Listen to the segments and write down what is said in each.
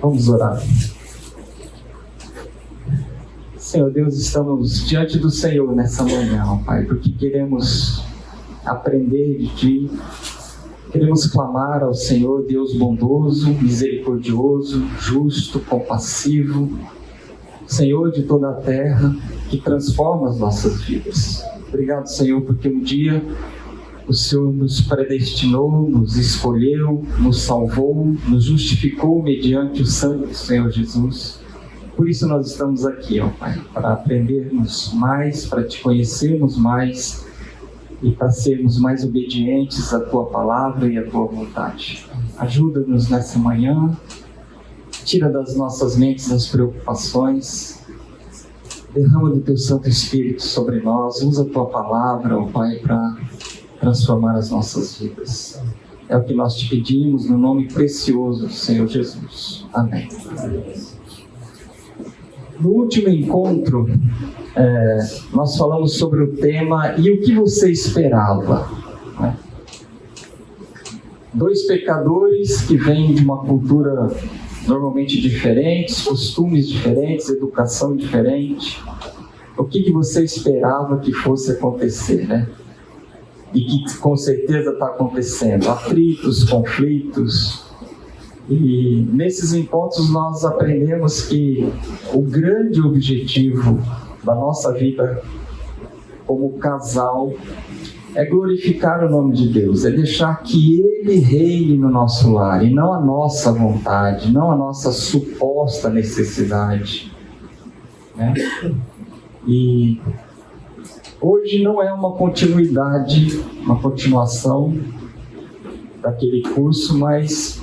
Vamos orar. Senhor Deus, estamos diante do Senhor nessa manhã, ó Pai, porque queremos aprender de Ti, queremos clamar ao Senhor, Deus bondoso, misericordioso, justo, compassivo, Senhor de toda a terra, que transforma as nossas vidas. Obrigado, Senhor, porque um dia o Senhor nos predestinou, nos escolheu, nos salvou, nos justificou mediante o sangue do Senhor Jesus. Por isso nós estamos aqui, ó Pai, para aprendermos mais, para Te conhecermos mais e para sermos mais obedientes à Tua palavra e à Tua vontade. Ajuda-nos nessa manhã, tira das nossas mentes as preocupações, derrama do Teu Santo Espírito sobre nós, usa a Tua palavra, ó Pai, para transformar as nossas vidas. É o que nós Te pedimos no nome precioso do Senhor Jesus. Amém. No último encontro, nós falamos sobre o tema "E o que você esperava?", né? Dois pecadores que vêm de uma cultura normalmente diferente, costumes diferentes, educação diferente. O que você esperava que fosse acontecer, né? E que com certeza está acontecendo. Atritos, conflitos. E nesses encontros nós aprendemos que o grande objetivo da nossa vida como casal é glorificar o nome de Deus, é deixar que Ele reine no nosso lar e não a nossa vontade, não a nossa suposta necessidade, né? E hoje não é uma continuidade, uma continuação daquele curso, mas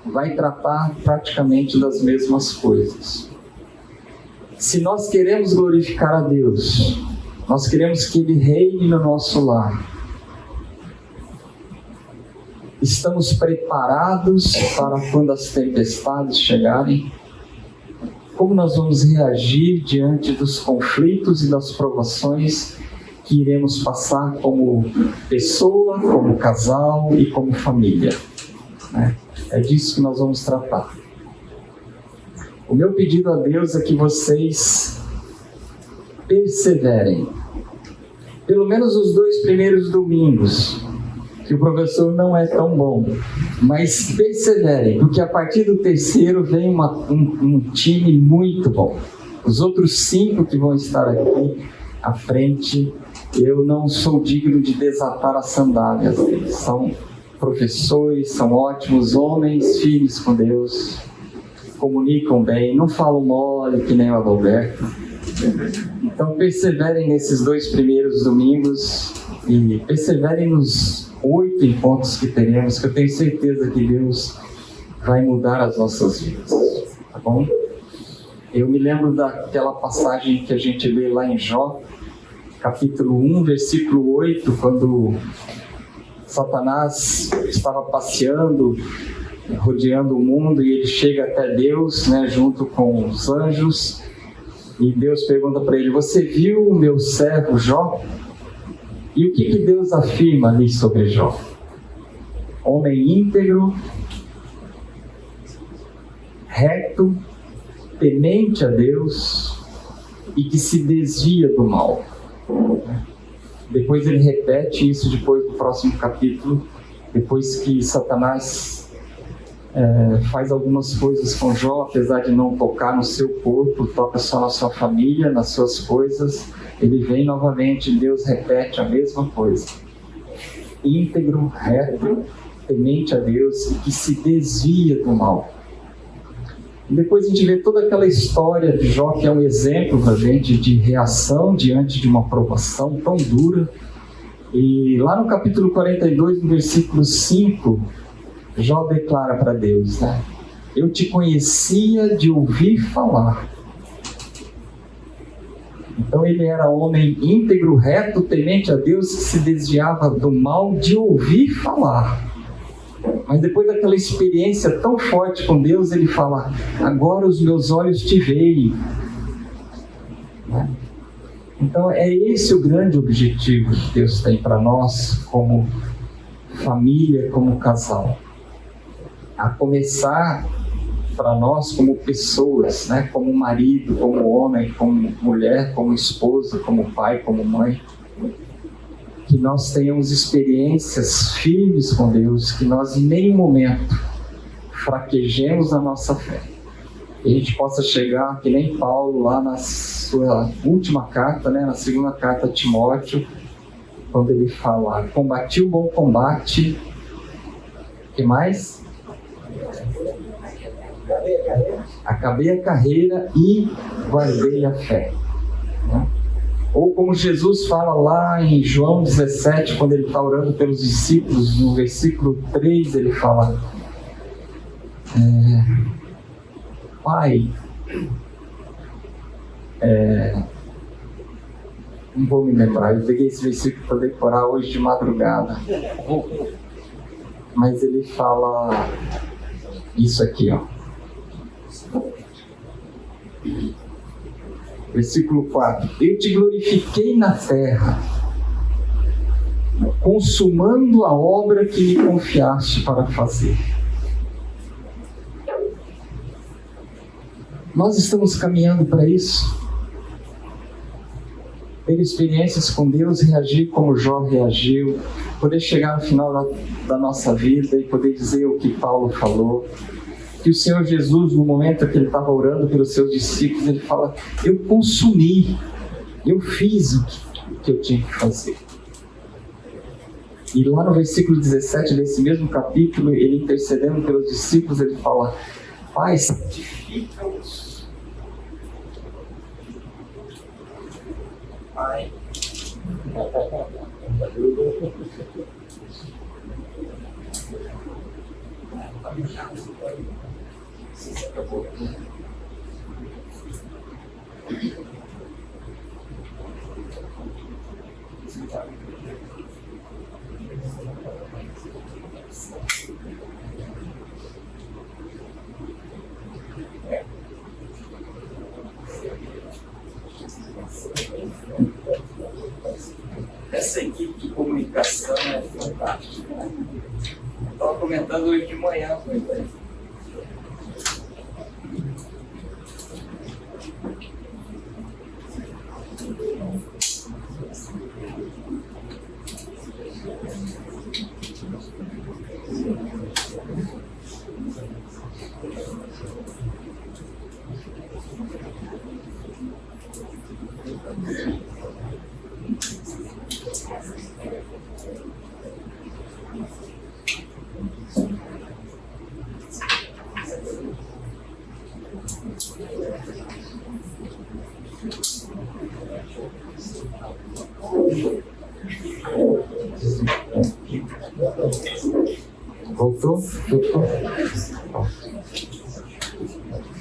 vai tratar praticamente das mesmas coisas. Se nós queremos glorificar a Deus, nós queremos que Ele reine no nosso lar, estamos preparados para quando as tempestades chegarem? Como nós vamos reagir diante dos conflitos e das provações que iremos passar como pessoa, como casal e como família, né? É disso que nós vamos tratar. O meu pedido a Deus é que vocês perseverem. Pelo menos os 2 primeiros domingos, que o professor não é tão bom, mas perseverem, porque a partir do terceiro vem um time muito bom. Os outros 5 que vão estar aqui à frente, eu não sou digno de desatar as sandálias deles. São professores, são ótimos homens, filhos com Deus, comunicam bem, não falam mole que nem o Adalberto. Então perseverem nesses 2 primeiros domingos e perseverem nos 8 encontros que teremos, que eu tenho certeza que Deus vai mudar as nossas vidas, tá bom? Eu me lembro daquela passagem que a gente lê lá em Jó, capítulo 1, versículo 8, quando Satanás estava passeando, rodeando o mundo, e ele chega até Deus, né, junto com os anjos, e Deus pergunta para ele: "Você viu o meu servo Jó?" E o que Deus afirma ali sobre Jó? Homem íntegro, reto, temente a Deus e que se desvia do mal. Depois ele repete isso depois do próximo capítulo, depois que Satanás faz algumas coisas com Jó, apesar de não tocar no seu corpo, toca só na sua família, nas suas coisas. Ele vem novamente, Deus repete a mesma coisa: íntegro, reto, temente a Deus e que se desvia do mal. E depois a gente vê toda aquela história de Jó, que é um exemplo para a gente de reação diante de uma provação tão dura. E lá no capítulo 42, no versículo 5, Jó declara para Deus, né: "Eu te conhecia de ouvir falar." Então ele era homem íntegro, reto, temente a Deus, que se desviava do mal de ouvir falar. Mas depois daquela experiência tão forte com Deus, ele fala: "Agora os meus olhos te veem." Então é esse o grande objetivo que Deus tem para nós como família, como casal. A começar para nós como pessoas, né? Como marido, como homem, como mulher, como esposa, como pai, como mãe. Que nós tenhamos experiências firmes com Deus, que nós em nenhum momento fraquejemos a nossa fé. Que a gente possa chegar, que nem Paulo, lá na sua última carta, né, na segunda carta a Timóteo, quando ele fala: combati o bom combate, o que mais? Acabei a carreira e guardei a fé. Né? Ou como Jesus fala lá em João 17, quando ele está orando pelos discípulos, no versículo 3, ele fala: Pai, não vou me lembrar, eu peguei esse versículo para decorar hoje de madrugada, mas ele fala isso aqui, ó. Versículo 4: eu te glorifiquei na terra, consumando a obra que me confiaste para fazer. Nós estamos caminhando para isso. Ter experiências com Deus, reagir como Jó reagiu, poder chegar no final da nossa vida e poder dizer o que Paulo falou. Que o Senhor Jesus, no momento que ele estava orando pelos seus discípulos, ele fala: eu consumi, eu fiz o que eu tinha que fazer. E lá no versículo 17 desse mesmo capítulo, ele intercedendo pelos discípulos, ele fala: Pai, santifica-os. Pai. Essa equipe de comunicação é fantástica. Eu estava comentando hoje de manhã com ele. Voltou?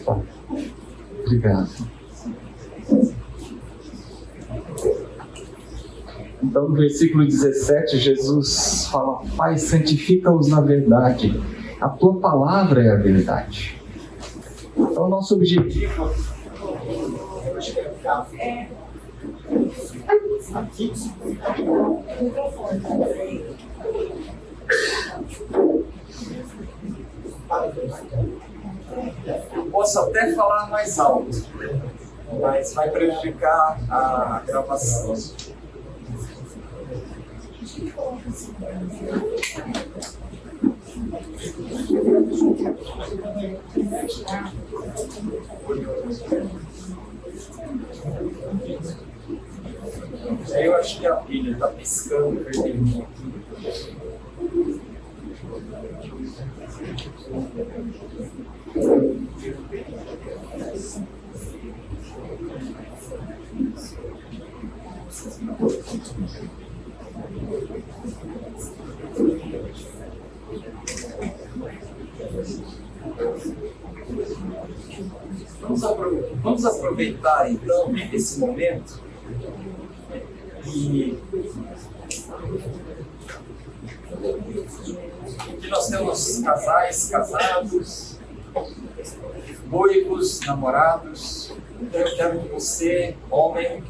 Tá. Obrigado. Então, no versículo 17, Jesus fala: Pai, santifica-os na verdade. A tua palavra é a verdade. Então, nosso objetivo eu posso até falar mais alto, mas vai prejudicar a gravação. Eu acho que a pilha está piscando vermelhinho aqui. Vamos aproveitar então esse momento e que nós temos casais casados, noivos, namorados. Então eu quero que você, homem,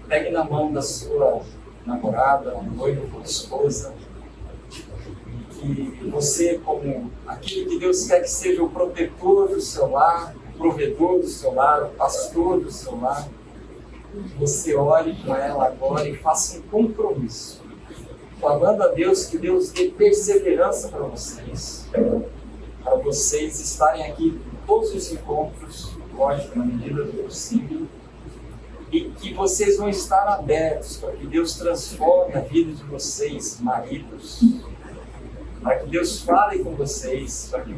pegue na mão da sua namorada, noiva ou esposa que você, como aquele que Deus quer que seja o protetor do seu lar, o provedor do seu lar, o pastor do seu lar, você ore com ela agora e faça um compromisso, falando a Deus que Deus dê perseverança para vocês estarem aqui em todos os encontros, lógico, na medida do possível, e que vocês vão estar abertos para que Deus transforme a vida de vocês, maridos, para que Deus fale com vocês, para que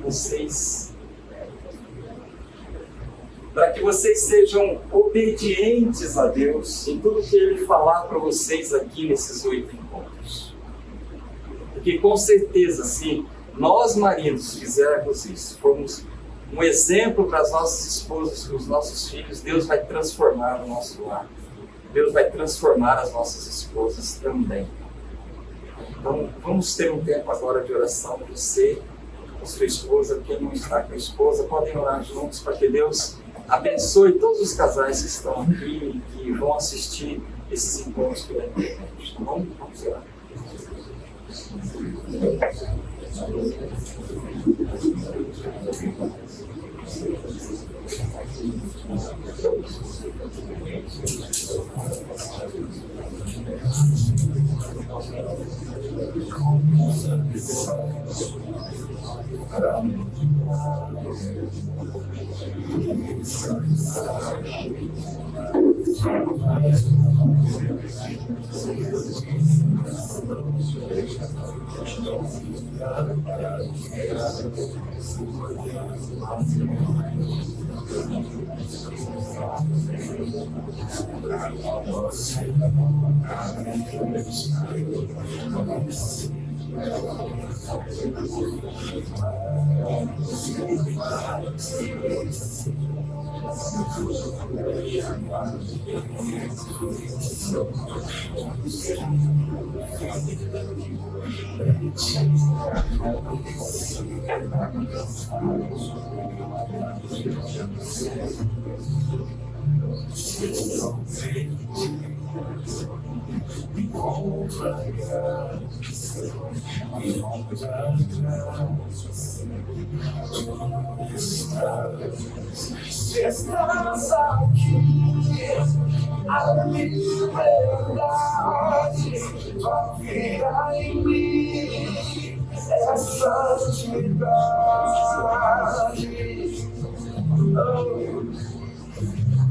vocês sejam obedientes a Deus em tudo que Ele falar para vocês aqui nesses 8 encontros. Porque com certeza, se nós maridos fizermos isso, formos um exemplo para as nossas esposas, para os nossos filhos, Deus vai transformar o nosso lar. Deus vai transformar as nossas esposas também. Então, vamos ter um tempo agora de oração. Você, a sua esposa, quem não está com a esposa, podem orar juntos para que Deus abençoe todos os casais que estão aqui e que vão assistir esses encontros pela internet. Tá bom? Vamos orar. Se estás aqui, a liberdade vai virar em mim, essa santidade.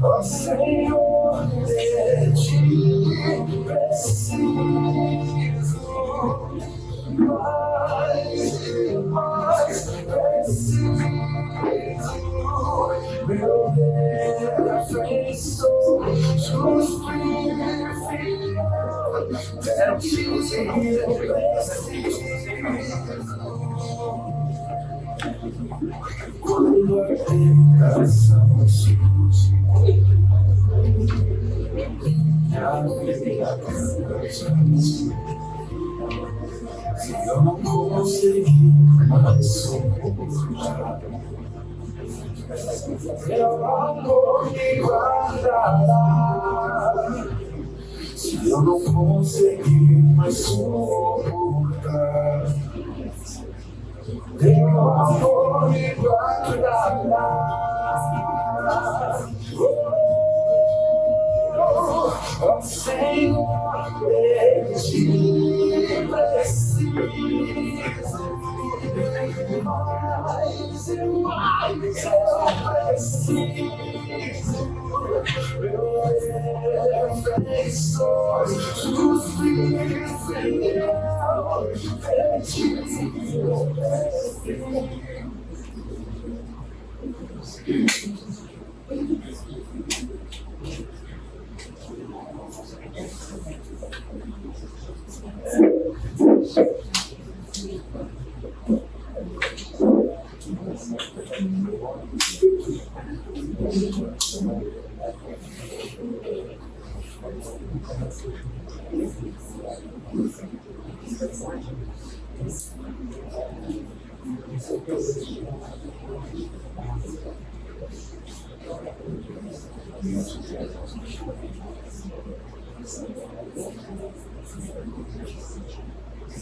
Oh Senhor, de ti preciso, mais e mais preciso. Meu defensor, justo e fiel, de ti preciso. Quando a tentação surge, se eu não conseguir mais suportar, meu amor me guardará. Se eu não conseguir mais suportar, meu amor me guardará. Oh Senhor, de ti preciso, mais e mais eu preciso. Meu defensor, justo e fiel, de ti eu preciso. O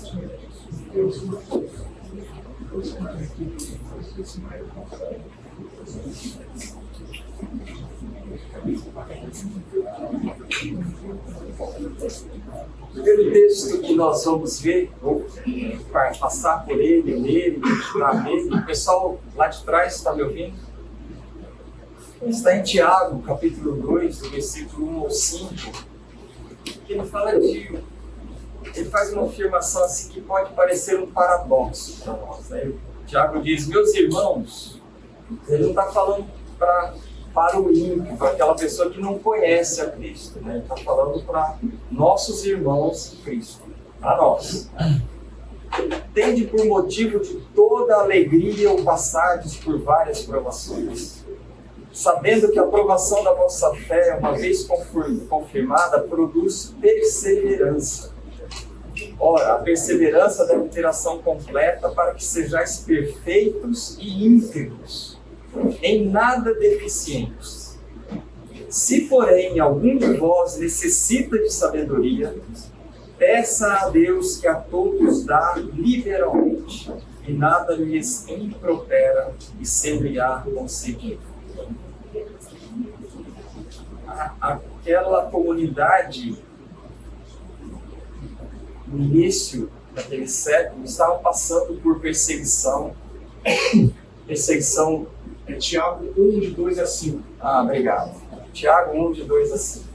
primeiro texto que nós vamos ver, vou passar por ele, ler, meditar nele. O pessoal lá de trás está me ouvindo? Está em Tiago, capítulo 2, do versículo 1 ao 5, que ele fala ele faz uma afirmação assim que pode parecer um paradoxo para nós, né? Tiago diz: meus irmãos, ele não está falando para o ímpio, para aquela pessoa que não conhece a Cristo, né? Ele está falando para nossos irmãos em Cristo, para nós. Tende por motivo de toda alegria o passardes por várias provações, sabendo que a provação da vossa fé, uma vez confirmada, produz perseverança. Ora, a perseverança deve ter ação completa para que sejais perfeitos e íntegros, em nada deficientes. Se, porém, algum de vós necessita de sabedoria, peça a Deus que a todos dá liberalmente, e nada lhes impropera, e sempre há concedido. Aquela comunidade, no início daquele século, estava passando por perseguição. Perseguição. É Tiago 1, de 2 a 5. Ah, obrigado. Tiago 1, de 2 a 5.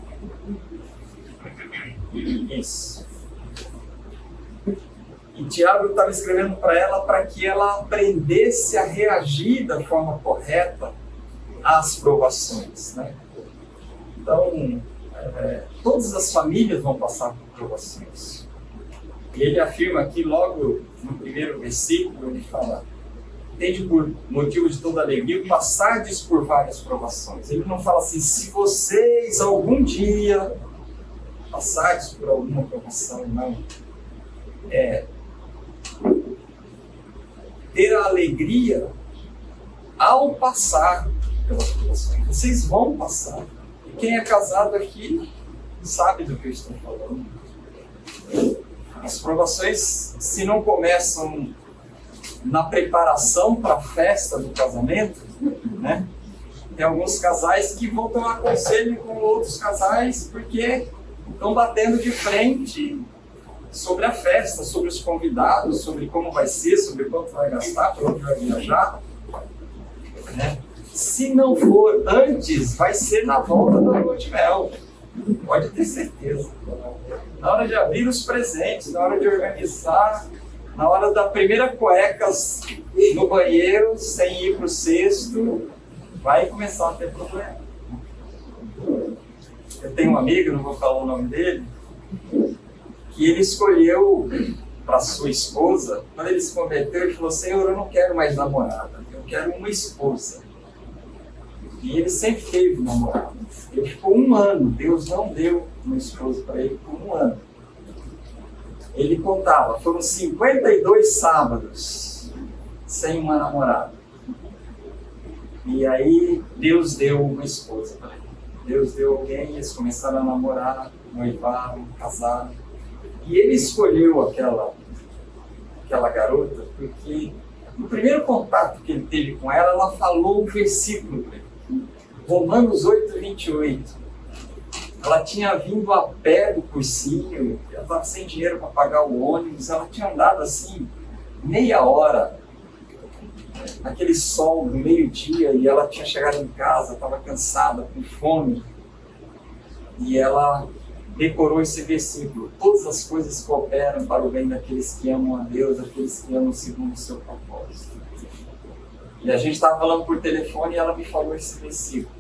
Isso. E Tiago estava escrevendo para ela para que ela aprendesse a reagir da forma correta às provações, né? Então, todas as famílias vão passar por provações. E ele afirma aqui, logo no primeiro versículo, ele fala: tende por motivo de toda alegria passardes por várias provações. Ele não fala assim: se vocês algum dia passardes por alguma provação, não. Ter a alegria ao passar pelas provações. Vocês vão passar. E quem é casado aqui sabe do que eu estou falando. As provações, se não começam na preparação para a festa do casamento, né? Tem alguns casais que vão tomar conselho com outros casais porque estão batendo de frente sobre a festa, sobre os convidados, sobre como vai ser, sobre quanto vai gastar, para onde vai viajar, né? Se não for antes, vai ser na volta da lua de mel. Pode ter certeza. Na hora de abrir os presentes, na hora de organizar, na hora da primeira cueca no banheiro, sem ir para o cesto, vai começar a ter problema. Eu tenho um amigo, não vou falar o nome dele, que ele escolheu para sua esposa, quando ele se converteu, ele falou: Senhor, eu não quero mais namorada, eu quero uma esposa. E ele sempre teve namorada. Ele ficou 1 ano, Deus não deu uma esposa para ele por 1 ano. Ele contava, foram 52 sábados sem uma namorada. E aí Deus deu uma esposa para ele. Deus deu alguém, eles começaram a namorar, noivaram, casaram. E ele escolheu aquela garota porque no primeiro contato que ele teve com ela, ela falou um versículo para ele. Romanos 8, 28. Ela tinha vindo a pé do cursinho, ela estava sem dinheiro para pagar o ônibus, ela tinha andado assim, meia hora, naquele sol do meio-dia, e ela tinha chegado em casa, estava cansada, com fome, e ela decorou esse versículo: todas as coisas cooperam para o bem daqueles que amam a Deus, daqueles que amam segundo o seu propósito. E a gente estava falando por telefone e ela me falou esse versículo.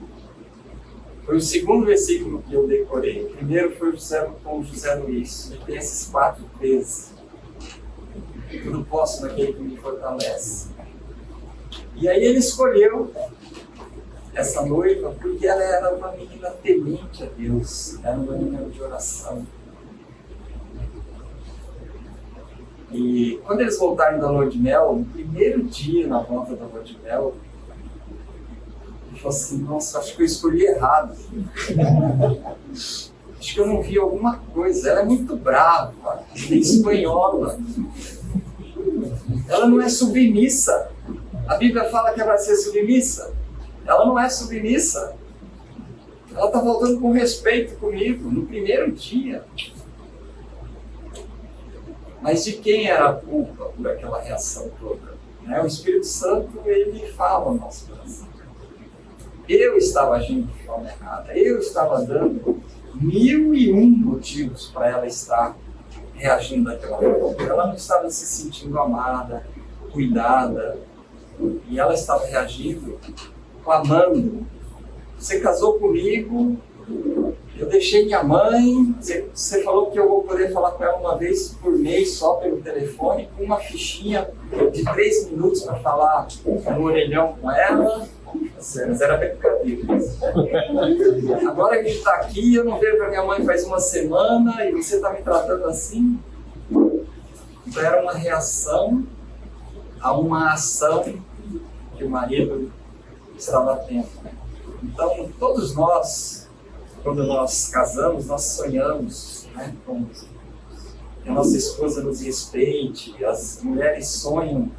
Foi o segundo versículo que eu decorei. O primeiro foi com José Luiz. Ele tem esses 4 vezes. Tudo posso naquele que me fortalece. E aí ele escolheu essa noiva porque ela era uma menina temente a Deus. Era uma menina de oração. E quando eles voltaram da lua de mel, no primeiro dia na volta da lua de mel, ele falou assim: nossa, acho que eu escolhi errado. Acho Acho que eu não vi alguma coisa. Ela é muito brava, é espanhola. Ela não é submissa. A Bíblia fala que ela vai ser submissa. Ela não é submissa. Ela está faltando com respeito comigo no primeiro dia. Mas de quem era a culpa por aquela reação toda? O Espírito Santo, ele fala no nosso coração. Eu estava agindo de forma errada. Eu estava dando 1001 motivos para ela estar reagindo daquela forma. Ela não estava se sentindo amada, cuidada. E ela estava reagindo, clamando. Você casou comigo, eu deixei minha mãe, você falou que eu vou poder falar com ela uma vez por mês só pelo telefone, com uma fichinha de 3 minutos para falar no orelhão com ela. Mas era brincadeira. Agora a gente está aqui, eu não vejo a minha mãe faz uma semana e você está me tratando assim. Então era uma reação a uma ação que o marido estava tendo. Então, todos nós, quando nós casamos, nós sonhamos, com que a nossa esposa nos respeite. As mulheres sonham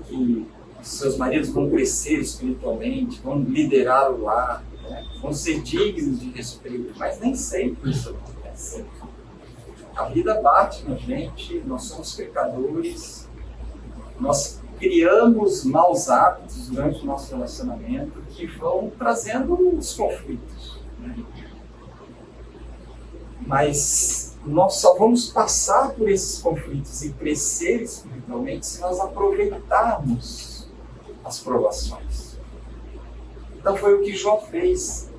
que os seus maridos vão crescer espiritualmente, vão liderar o lar, vão ser dignos de respeito, mas nem sempre isso acontece. A vida bate na gente, nós somos pecadores, nós criamos maus hábitos durante o nosso relacionamento que vão trazendo os conflitos. Mas nós só vamos passar por esses conflitos e crescer espiritualmente se nós aproveitarmos as provações. Então foi o que Jó fez.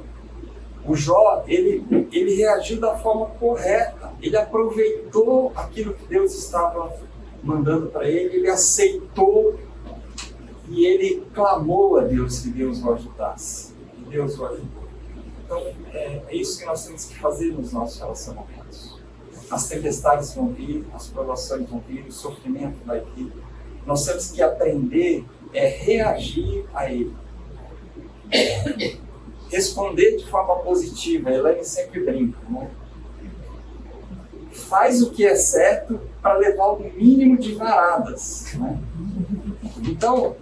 O Jó, ele reagiu da forma correta. Ele aproveitou aquilo que Deus estava mandando para ele, ele aceitou e ele clamou a Deus que Deus o ajudasse. E Deus o ajudou. Então, é isso que nós temos que fazer nos nossos relacionamentos. As tempestades vão vir, as provações vão vir, o sofrimento vai vir. Nós temos que aprender a reagir a ele. Responder de forma positiva. A Elaine sempre brinca, faz o que é certo para levar o mínimo de varadas. Então,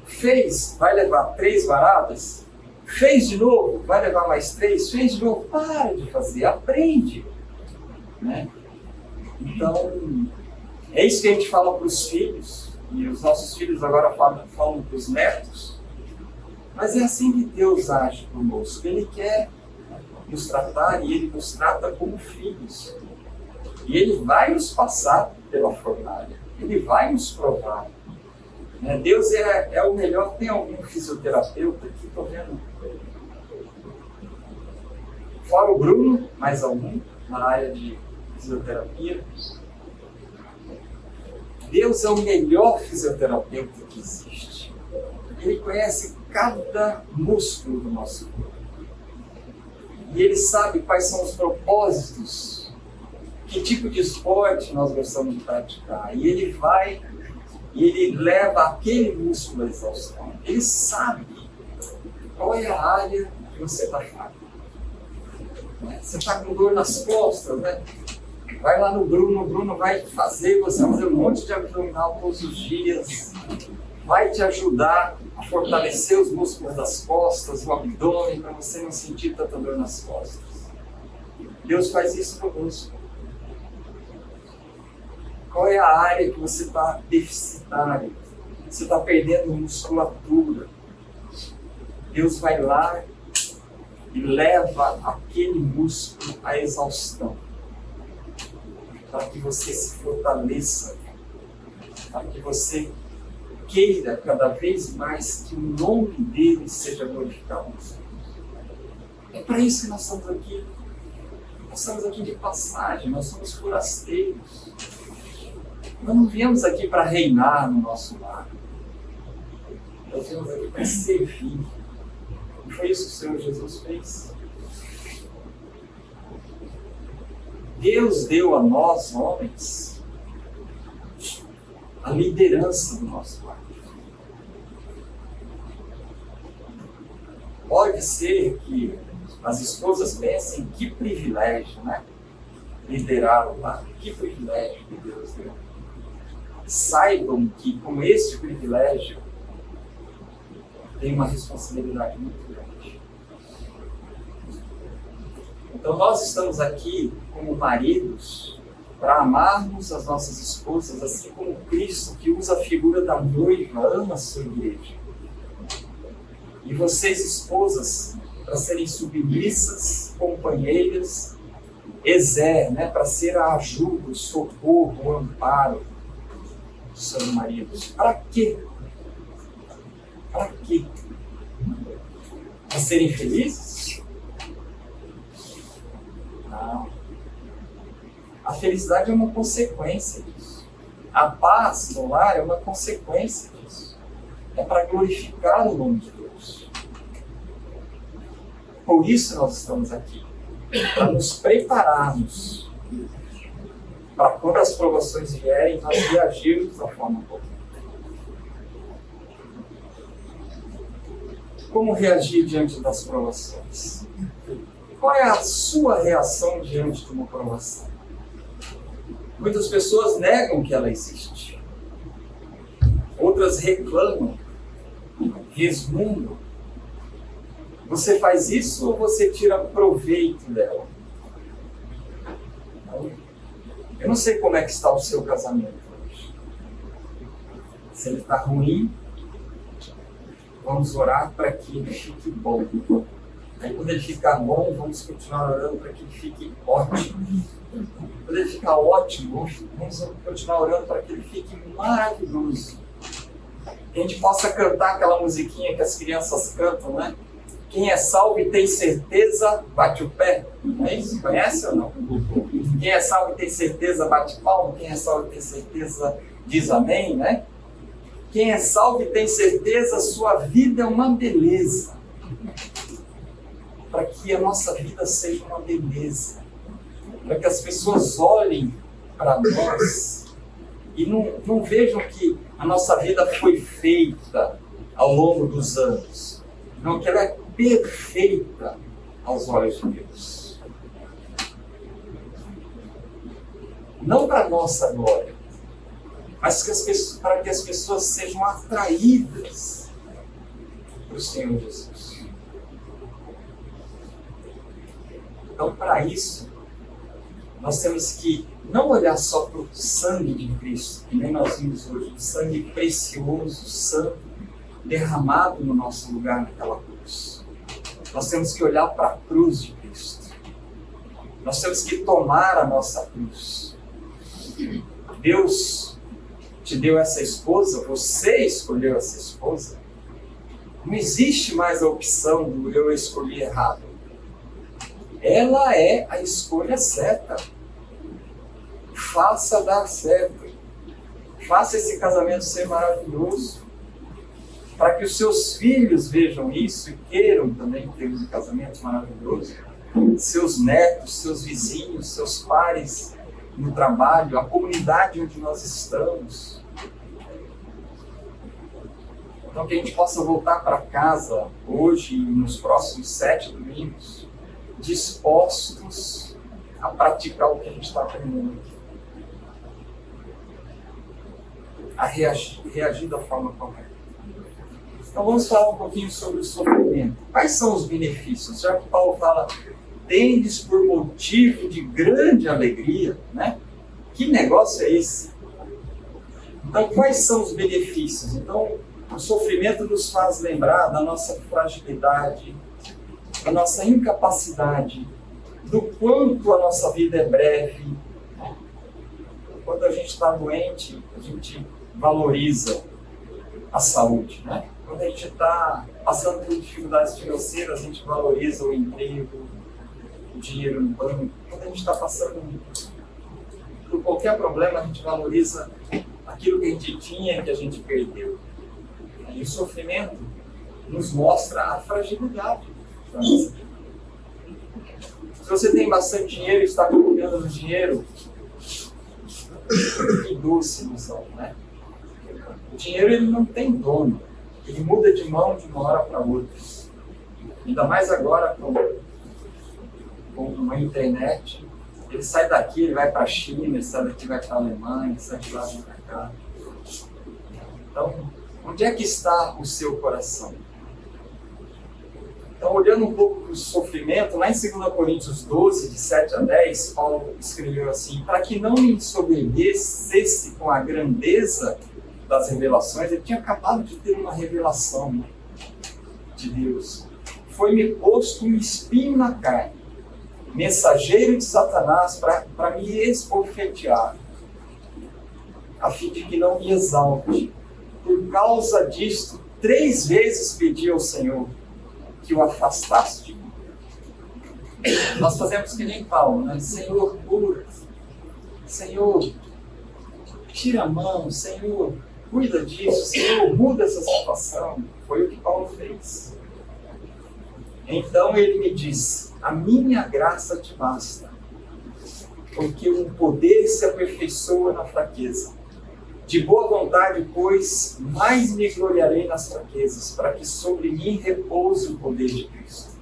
fez, vai levar 3 varadas. Fez de novo, vai levar mais 3. Fez de novo, para de fazer, aprende. Então, é isso que a gente fala para os filhos. E os nossos filhos agora falam para os netos. Mas é assim que Deus age conosco. Ele quer nos tratar e Ele nos trata como filhos. E Ele vai nos passar pela fornalha. Ele vai nos provar. Deus é o melhor. Tem algum fisioterapeuta aqui? Estou vendo. Fora o Bruno, mais algum na área de fisioterapia. Deus é o melhor fisioterapeuta que existe. Ele conhece cada músculo do nosso corpo. E Ele sabe quais são os propósitos, que tipo de esporte nós gostamos de praticar. E Ele vai, e Ele leva aquele músculo à exaustão. Ele sabe qual é a área que você está fraco. Você está com dor nas costas, Vai lá no Bruno, o Bruno vai fazer, você vai fazer um monte de abdominal todos os dias. Vai te ajudar a fortalecer os músculos das costas, o abdômen, para você não sentir tanta dor nas costas. Deus faz isso conosco. Qual é a área que você está deficitário? Você está perdendo musculatura. Deus vai lá e leva aquele músculo à exaustão, para que você se fortaleça, para que você queira cada vez mais que o nome dele seja glorificado. É para isso que nós estamos aqui. Nós estamos aqui de passagem, nós somos forasteiros. Nós não viemos aqui para reinar no nosso lar. Nós viemos aqui para servir. E foi isso que o Senhor Jesus fez. Deus deu a nós, homens, a liderança do nosso lar. Pode ser que As esposas pensem que privilégio, né? Liderar o lar. Que privilégio que Deus deu. Saibam que com este privilégio tem uma responsabilidade muito grande. Então nós estamos aqui como maridos para amarmos as nossas esposas, assim como Cristo, que usa a figura da noiva, ama a sua igreja. E vocês, esposas, para serem submissas, companheiras, né, para ser a ajuda, o socorro, o amparo dos seus maridos. Para quê? Para quê? Para serem felizes? Não. A felicidade é uma consequência disso. A paz no lar é uma consequência disso. É para glorificar o nome de Deus. Por isso nós estamos aqui. Para nos prepararmos para quando as provações vierem, nós reagirmos da forma correta. Como reagir diante das provações? Qual é a sua reação diante de uma provação? Muitas pessoas negam que ela existe. Outras reclamam, resmungam. Você faz isso ou você tira proveito dela? Eu não sei como é que está o seu casamento hoje. Se ele está ruim, vamos orar para que ele fique bom. Aí quando ele ficar bom, vamos continuar orando para que ele fique ótimo. Quando ele ficar ótimo, vamos continuar orando para que ele fique maravilhoso. Que a gente possa cantar aquela musiquinha que as crianças cantam, né? Quem é salvo e tem certeza, bate o pé. Não é isso? Conhece ou não? Quem é salvo e tem certeza, bate palma. Quem é salvo e tem certeza, diz amém, né? Quem é salvo e tem certeza, sua vida é uma beleza. Para que a nossa vida seja uma beleza. Para que as pessoas olhem para nós e não vejam que a nossa vida foi feita ao longo dos anos. Não, que ela é perfeita aos olhos de Deus. Não para a nossa glória, mas para que as pessoas sejam atraídas para o Senhor Jesus. Então, para isso, nós temos que não olhar só para o sangue de Cristo, que nem nós vimos hoje, o sangue precioso, santo, derramado no nosso lugar naquela cruz. Nós temos que olhar para a cruz de Cristo. Nós temos que tomar a nossa cruz. Deus te deu essa esposa, você escolheu essa esposa. Não existe mais a opção do eu escolhi errado. Ela é a escolha certa. Faça dar certo. Faça esse casamento ser maravilhoso. Para que os seus filhos vejam isso e queiram também ter um casamento maravilhoso. Seus netos, seus vizinhos, seus pares no trabalho, a comunidade onde nós estamos. Então que a gente possa voltar para casa hoje e nos próximos 7 domingos, dispostos a praticar o que a gente está aprendendo aqui. A reagir da forma correta. Então vamos falar um pouquinho sobre o sofrimento. Quais são os benefícios? Já que Paulo fala, tendes por motivo de grande alegria, né? Que negócio é esse? Então quais são os benefícios? Então o sofrimento nos faz lembrar da nossa fragilidade, da nossa incapacidade, do quanto a nossa vida é breve. Quando a gente está doente, a gente valoriza a saúde, né? Quando a gente está passando por dificuldades financeiras, a gente valoriza o emprego, o dinheiro no banco. Quando a gente está passando por qualquer problema, a gente valoriza aquilo que a gente tinha e que a gente perdeu. E o sofrimento nos mostra a fragilidade da nossa vida. Se você tem bastante dinheiro e está confiando no dinheiro, que doce ilusão, né? O dinheiro ele não tem dono. Ele muda de mão de uma hora para outra. Ainda mais agora com com uma internet, ele sai daqui, ele vai para a China, ele sai daqui, vai para a Alemanha, ele sai de lá, vai para cá. Então, onde é que está o seu coração? Então, olhando um pouco para o sofrimento, lá em 2 Coríntios 12, de 7 a 10, Paulo escreveu assim: para que não me ensoberbecesse com a grandeza das revelações, ele tinha acabado de ter uma revelação, né, de Deus. Foi-me posto um espinho na carne, mensageiro de Satanás, para me esbofetear, a fim de que não me exalte. Por causa disto, 3 vezes pedi ao Senhor que o afastasse de mim. Nós fazemos que nem Paulo, né? Senhor, cura. Senhor, tira a mão. Senhor, cuida disso. Senhor, muda essa situação. Foi o que Paulo fez. Então ele me disse: a minha graça te basta, porque o poder se aperfeiçoa na fraqueza. De boa vontade, pois, mais me gloriarei nas fraquezas, para que sobre mim repouse o poder de Cristo.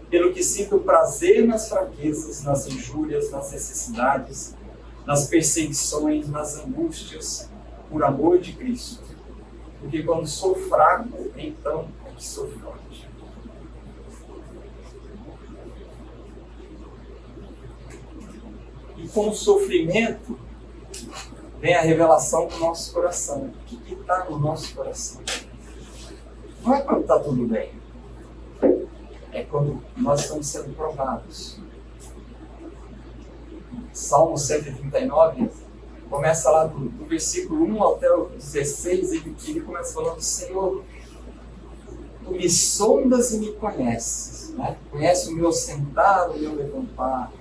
Pelo que sinto prazer nas fraquezas, nas injúrias, nas necessidades, nas perseguições, nas angústias, por amor de Cristo. Porque quando sou fraco, então é que sou forte. E com o sofrimento vem a revelação do nosso coração. O que está no nosso coração? Não é quando está tudo bem. É quando nós estamos sendo provados. Salmo 139 começa lá do versículo 1 até o 16, ele começa falando: Senhor, tu me sondas e me conheces, né? Conhece o meu sentar, o meu levantar.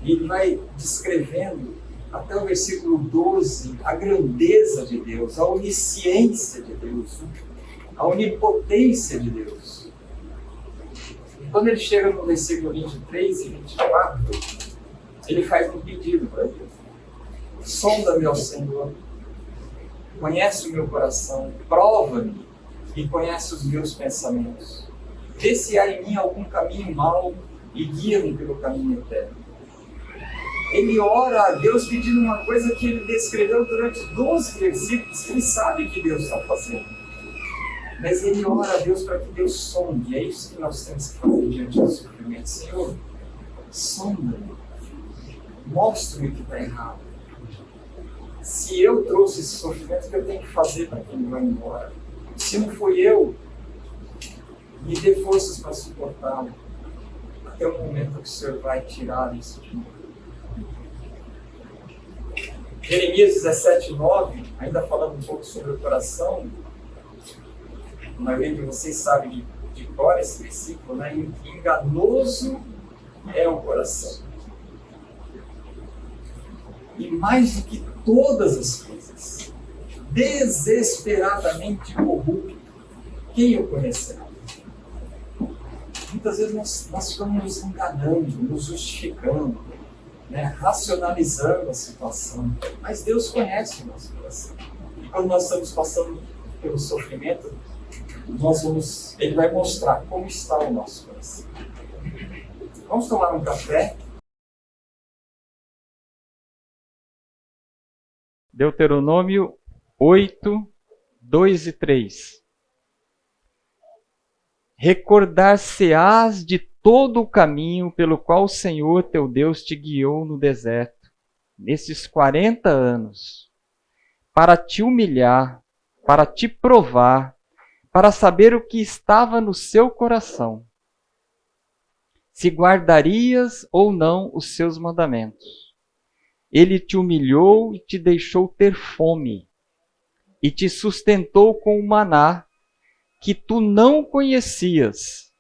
E ele vai descrevendo até o versículo 12, a grandeza de Deus, a onisciência de Deus, a onipotência de Deus. E quando ele chega no versículo 23 e 24, ele faz um pedido para Deus: sonda-me, ó Senhor, conhece o meu coração, prova-me e conhece os meus pensamentos. Vê se há em mim algum caminho mau e guia-me pelo caminho eterno. Ele ora a Deus pedindo uma coisa que ele descreveu durante 12 versículos, que ele sabe que Deus está fazendo. Mas ele ora a Deus para que Deus sonde. É isso que nós temos que fazer diante do sofrimento. Senhor, sonda-me. Mostra-me o que está errado. Se eu trouxe esse sofrimento, o que eu tenho que fazer para que ele vá embora? Se não fui eu, me dê forças para suportá-lo. Até o momento que o Senhor vai tirar isso de mim. Jeremias 17:9, ainda falando um pouco sobre o coração, a maioria de vocês sabe de cor esse versículo, né? Enganoso é o coração. E mais do que todas as coisas, desesperadamente corrupto, quem o conhecerá? Muitas vezes nós ficamos nos enganando, nos justificando, né, racionalizando a situação, mas Deus conhece o nosso coração. E quando nós estamos passando pelo sofrimento, Ele vai mostrar como está o nosso coração. Vamos tomar um café. Deuteronômio 8, 2 e 3. Recordar-se-ás de todo o caminho pelo qual o Senhor teu Deus te guiou no deserto, nesses 40 anos, para te humilhar, para te provar, para saber o que estava no seu coração, se guardarias ou não os seus mandamentos. Ele te humilhou e te deixou ter fome, e te sustentou com o maná, que tu não conhecias,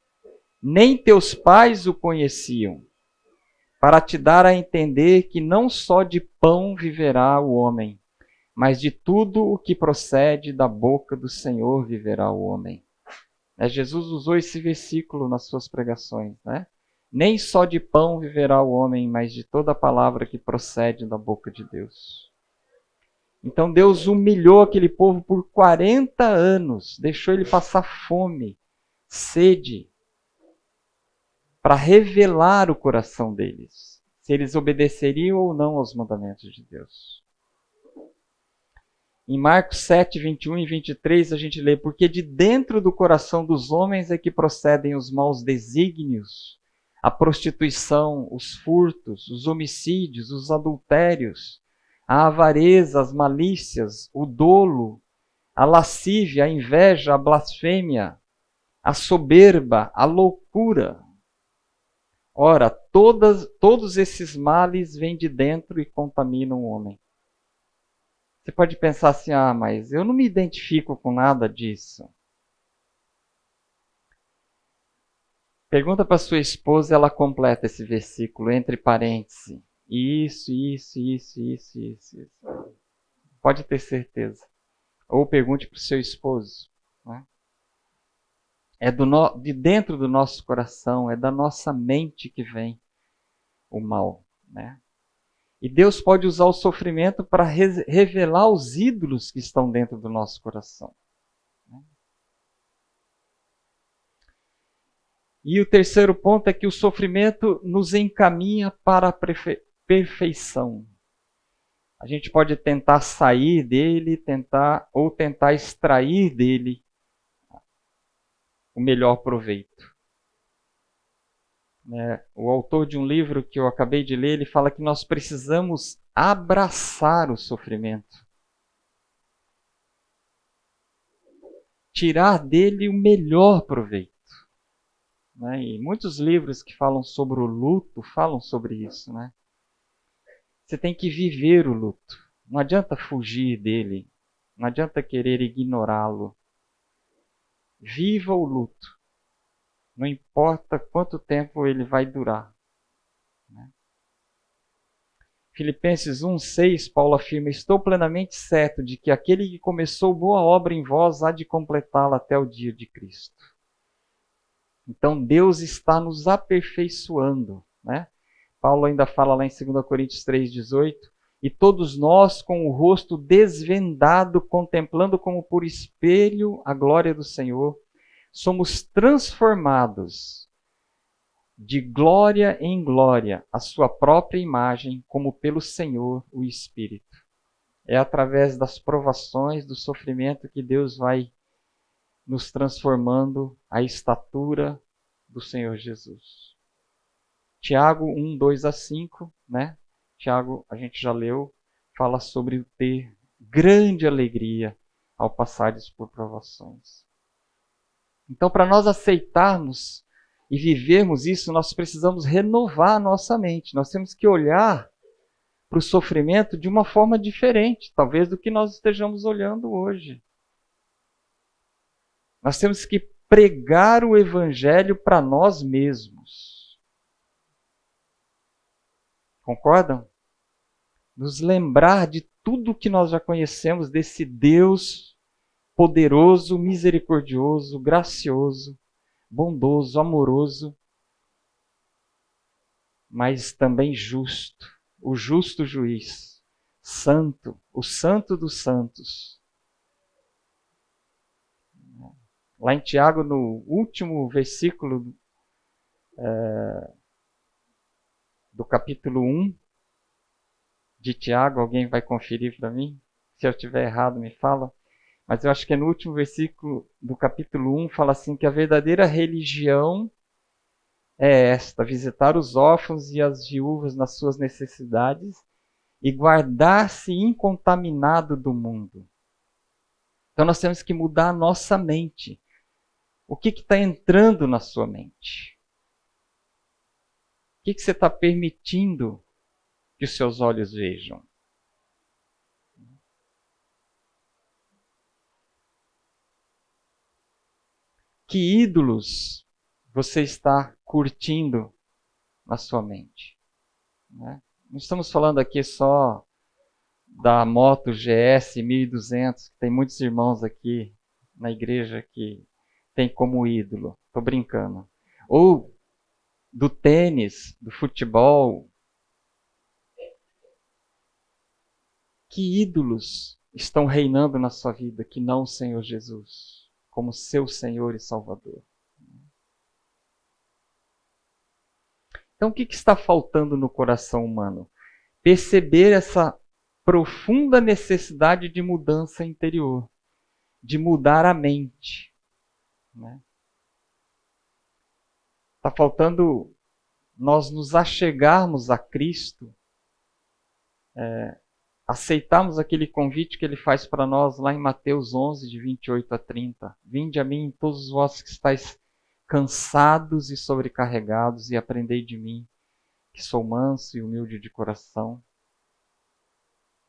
nem teus pais o conheciam, para te dar a entender que não só de pão viverá o homem, mas de tudo o que procede da boca do Senhor viverá o homem. Jesus usou esse versículo nas suas pregações, né? Nem só de pão viverá o homem, mas de toda a palavra que procede da boca de Deus. Então Deus humilhou aquele povo por 40 anos, deixou ele passar fome, sede. para revelar o coração deles, se eles obedeceriam ou não aos mandamentos de Deus. Em Marcos 7, 21 e 23, a gente lê: porque de dentro do coração dos homens é que procedem os maus desígnios, a prostituição, os furtos, os homicídios, os adultérios, a avareza, as malícias, o dolo, a lascívia, a inveja, a blasfêmia, a soberba, a loucura. Ora, todos esses males vêm de dentro e contaminam o homem. Você pode pensar assim: ah, mas eu não me identifico com nada disso. Pergunta para sua esposa e ela completa esse versículo entre parênteses. Isso. Pode ter certeza. Ou pergunte para o seu esposo. Né? É de dentro do nosso coração, é da nossa mente que vem o mal. Né? E Deus pode usar o sofrimento para revelar os ídolos que estão dentro do nosso coração. E o terceiro ponto é que o sofrimento nos encaminha para a perfeição. A gente pode tentar sair dele, tentar extrair dele o melhor proveito. O autor de um livro que eu acabei de ler, ele fala que nós precisamos abraçar o sofrimento. Tirar dele o melhor proveito. E muitos livros que falam sobre o luto falam sobre isso. Você tem que viver o luto. Não adianta fugir dele. Não adianta querer ignorá-lo. Viva o luto. Não importa quanto tempo ele vai durar. Filipenses 1,6, Paulo afirma: estou plenamente certo de que aquele que começou boa obra em vós há de completá-la até o dia de Cristo. Então Deus está nos aperfeiçoando. Paulo ainda fala lá em 2 Coríntios 3,18: e todos nós, com o rosto desvendado, contemplando como por espelho a glória do Senhor, somos transformados de glória em glória, a sua própria imagem, como pelo Senhor, o Espírito. É através das provações, do sofrimento, que Deus vai nos transformando à estatura do Senhor Jesus. Tiago 1, 2 a 5, Tiago, a gente já leu, fala sobre ter grande alegria ao passardes por provações. Então, para nós aceitarmos e vivermos isso, nós precisamos renovar a nossa mente. Nós temos que olhar para o sofrimento de uma forma diferente, talvez do que nós estejamos olhando hoje. Nós temos que pregar o Evangelho para nós mesmos. Concordam? Nos lembrar de tudo que nós já conhecemos desse Deus poderoso, misericordioso, gracioso, bondoso, amoroso, mas também justo, o justo juiz, santo, o santo dos santos. Lá em Tiago, no último versículo do capítulo 1 de Tiago, alguém vai conferir para mim? Se eu estiver errado, me fala. Mas eu acho que é no último versículo do capítulo 1, fala assim que a verdadeira religião é esta: visitar os órfãos e as viúvas nas suas necessidades e guardar-se incontaminado do mundo. Então nós temos que mudar a nossa mente. O que está entrando na sua mente? O que você está permitindo que os seus olhos vejam? Que ídolos você está curtindo na sua mente? Não estamos falando aqui só da moto GS 1200, que tem muitos irmãos aqui na igreja que tem como ídolo. Estou brincando. Ou do tênis, do futebol. Que ídolos estão reinando na sua vida que não o Senhor Jesus, como seu Senhor e Salvador? Então, o que está faltando no coração humano? Perceber essa profunda necessidade de mudança interior, de mudar a mente. Né? Está faltando nós nos achegarmos a Cristo, aceitarmos aquele convite que Ele faz para nós lá em Mateus 11, de 28 a 30. Vinde a mim, todos vós que estáis cansados e sobrecarregados, e aprendei de mim, que sou manso e humilde de coração,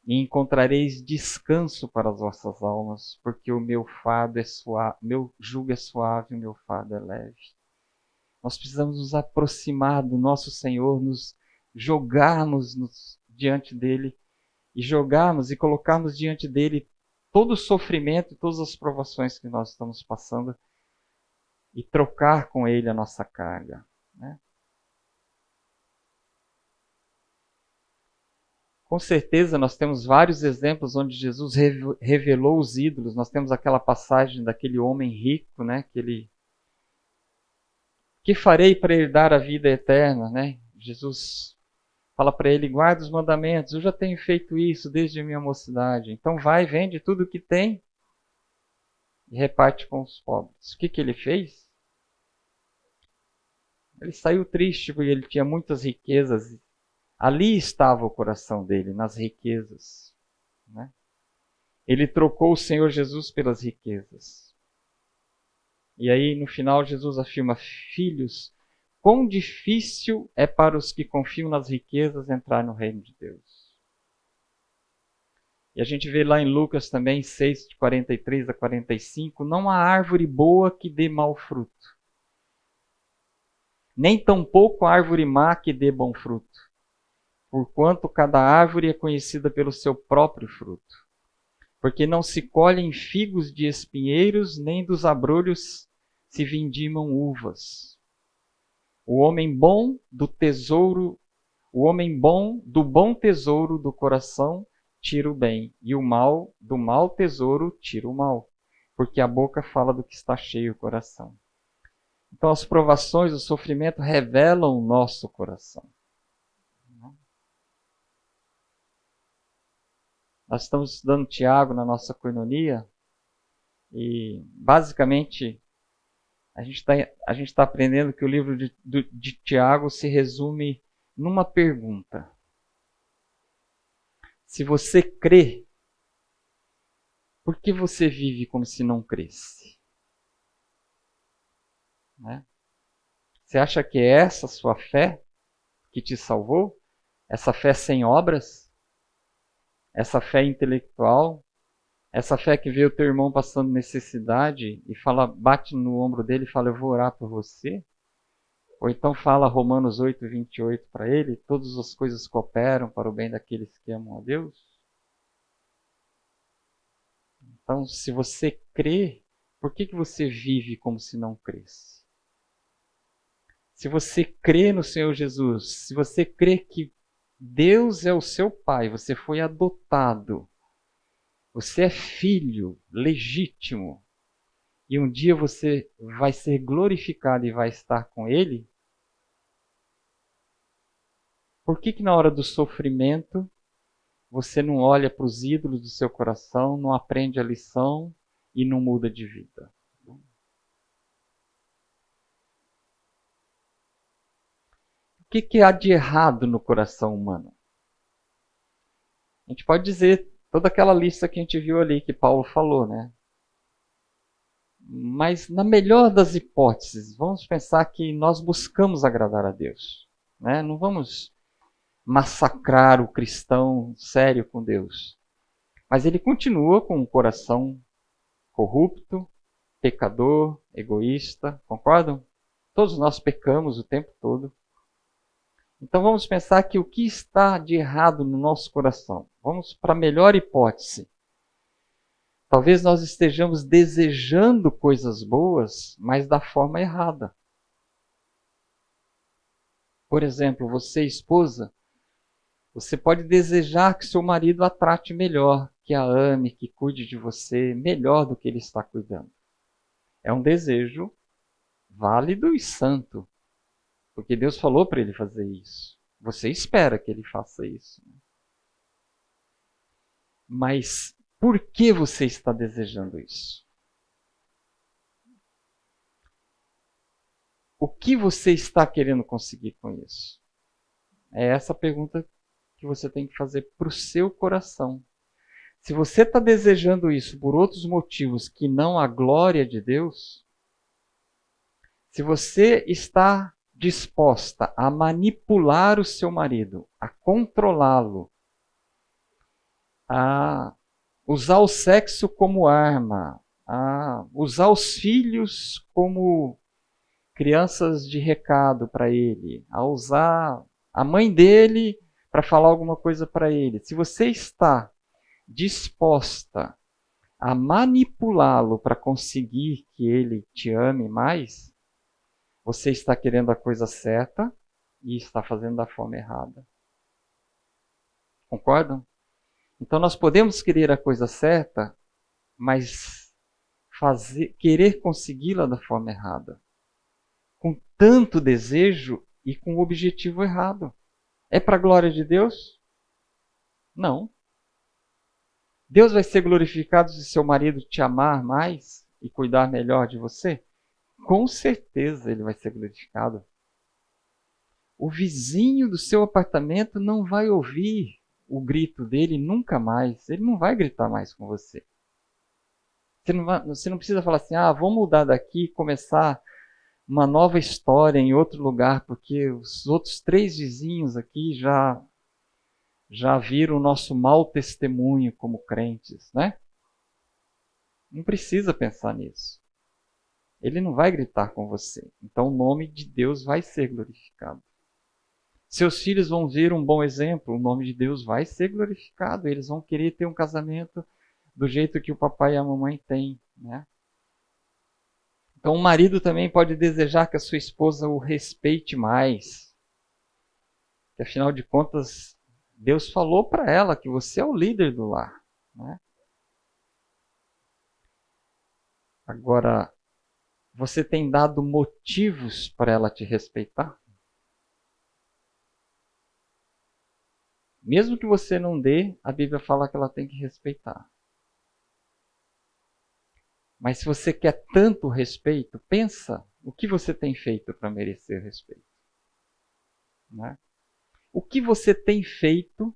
e encontrareis descanso para as vossas almas, porque o meu fardo é suave, meu jugo é suave, o meu fardo é leve. Nós precisamos nos aproximar do nosso Senhor, nos jogarmos diante dele, e jogarmos e colocarmos diante dele todo o sofrimento e todas as provações que nós estamos passando, e trocar com ele a nossa carga. Né? Com certeza nós temos vários exemplos onde Jesus revelou os ídolos. Nós temos aquela passagem daquele homem rico, né? Que farei para herdar a vida eterna? Né? Jesus fala para ele, guarda os mandamentos, eu já tenho feito isso desde a minha mocidade. Então vai, vende tudo o que tem e reparte com os pobres. O que ele fez? Ele saiu triste porque ele tinha muitas riquezas. Ali estava o coração dele, nas riquezas. Né? Ele trocou o Senhor Jesus pelas riquezas. E aí, no final, Jesus afirma, filhos, quão difícil é para os que confiam nas riquezas entrar no reino de Deus. E a gente vê lá em Lucas também, 6, de 43 a 45, não há árvore boa que dê mau fruto, nem tampouco árvore má que dê bom fruto. Porquanto cada árvore é conhecida pelo seu próprio fruto. Porque não se colhem figos de espinheiros, nem dos abrolhos se vindimam uvas. O homem bom do bom tesouro do coração tira o bem, e o mal do mau tesouro tira o mal, porque a boca fala do que está cheio o coração. Então as provações, o sofrimento revelam o nosso coração. Nós estamos estudando Tiago na nossa coinonia e, basicamente, a gente está aprendendo que o livro de Tiago se resume numa pergunta. Se você crê, por que você vive como se não cresce? Né? Você acha que é essa sua fé que te salvou? Essa fé sem obras? Essa fé intelectual, essa fé que vê o teu irmão passando necessidade e fala, bate no ombro dele e fala, eu vou orar por você? Ou então fala Romanos 8, 28 para ele, todas as coisas cooperam para o bem daqueles que amam a Deus? Então, se você crê, por que você vive como se não cresce? Se você crê no Senhor Jesus, se você crê que Deus é o seu pai, você foi adotado, você é filho legítimo, e um dia você vai ser glorificado e vai estar com Ele, por que na hora do sofrimento você não olha para os ídolos do seu coração, não aprende a lição e não muda de vida? O que há de errado no coração humano? A gente pode dizer toda aquela lista que a gente viu ali, que Paulo falou, né? Mas na melhor das hipóteses, vamos pensar que nós buscamos agradar a Deus. Né? Não vamos massacrar o cristão sério com Deus. Mas ele continua com um coração corrupto, pecador, egoísta, concordam? Todos nós pecamos o tempo todo. Então vamos pensar que o que está de errado no nosso coração? Vamos para a melhor hipótese. Talvez nós estejamos desejando coisas boas, mas da forma errada. Por exemplo, você, esposa, você pode desejar que seu marido a trate melhor, que a ame, que cuide de você melhor do que ele está cuidando. É um desejo válido e santo. porque Deus falou para ele fazer isso. Você espera que ele faça isso. Mas por que você está desejando isso? O que você está querendo conseguir com isso? É essa a pergunta que você tem que fazer para o seu coração. Se você está desejando isso por outros motivos que não a glória de Deus, se você está disposta a manipular o seu marido, a controlá-lo, a usar o sexo como arma, a usar os filhos como crianças de recado para ele, a usar a mãe dele para falar alguma coisa para ele. Se você está disposta a manipulá-lo para conseguir que ele te ame mais, você está querendo a coisa certa e está fazendo da forma errada. Concordam? Então nós podemos querer a coisa certa, mas querer consegui-la da forma errada. Com tanto desejo e com o objetivo errado. É para a glória de Deus? Não. Deus vai ser glorificado se seu marido te amar mais e cuidar melhor de você? Com certeza ele vai ser glorificado. O vizinho do seu apartamento não vai ouvir o grito dele nunca mais. Ele não vai gritar mais com você. Você não precisa falar assim, vamos mudar daqui e começar uma nova história em outro lugar, porque os outros 3 vizinhos aqui já viram o nosso mau testemunho como crentes, né? Não precisa pensar nisso. Ele não vai gritar com você. Então o nome de Deus vai ser glorificado. Seus filhos vão ver um bom exemplo, o nome de Deus vai ser glorificado. Eles vão querer ter um casamento do jeito que o papai e a mamãe têm, né? Então o marido também pode desejar que a sua esposa o respeite mais. Que afinal de contas, Deus falou para ela que você é o líder do lar, né? Agora, você tem dado motivos para ela te respeitar? Mesmo que você não dê, a Bíblia fala que ela tem que respeitar. Mas se você quer tanto respeito, pensa o que você tem feito para merecer respeito. Né? O que você tem feito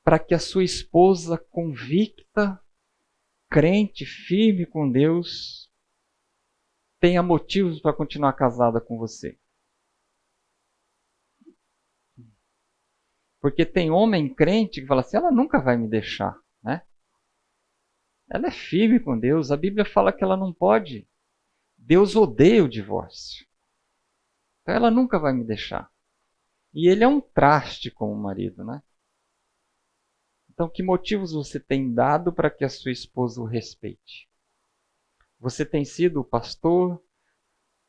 para que a sua esposa convicta, crente, firme com Deus, tenha motivos para continuar casada com você? Porque tem homem crente que fala assim, ela nunca vai me deixar, né? Ela é firme com Deus, a Bíblia fala que ela não pode. Deus odeia o divórcio. Então ela nunca vai me deixar. E ele é um traste como marido, né? Então que motivos você tem dado para que a sua esposa o respeite? Você tem sido o pastor,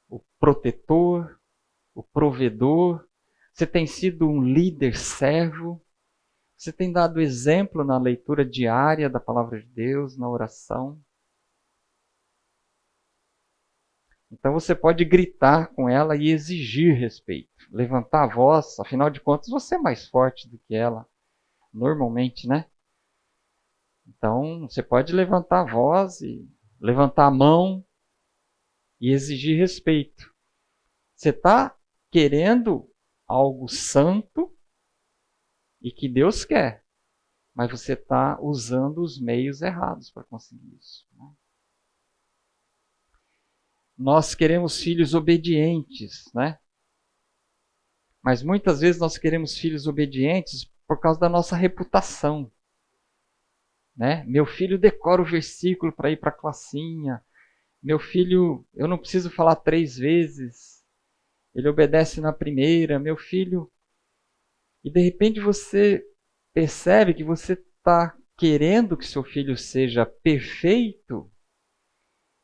o protetor, o provedor? Você tem sido um líder servo? Você tem dado exemplo na leitura diária da palavra de Deus, na oração? Então você pode gritar com ela e exigir respeito, levantar a voz, afinal de contas você é mais forte do que ela, normalmente, né? Então você pode levantar a voz e levantar a mão e exigir respeito. Você está querendo algo santo e que Deus quer, mas você está usando os meios errados para conseguir isso. Né? Nós queremos filhos obedientes, né? Mas muitas vezes nós queremos filhos obedientes por causa da nossa reputação. Né? Meu filho decora o versículo para ir para a classinha. Meu filho, eu não preciso falar 3 vezes. Ele obedece na primeira. Meu filho... E de repente você percebe que você está querendo que seu filho seja perfeito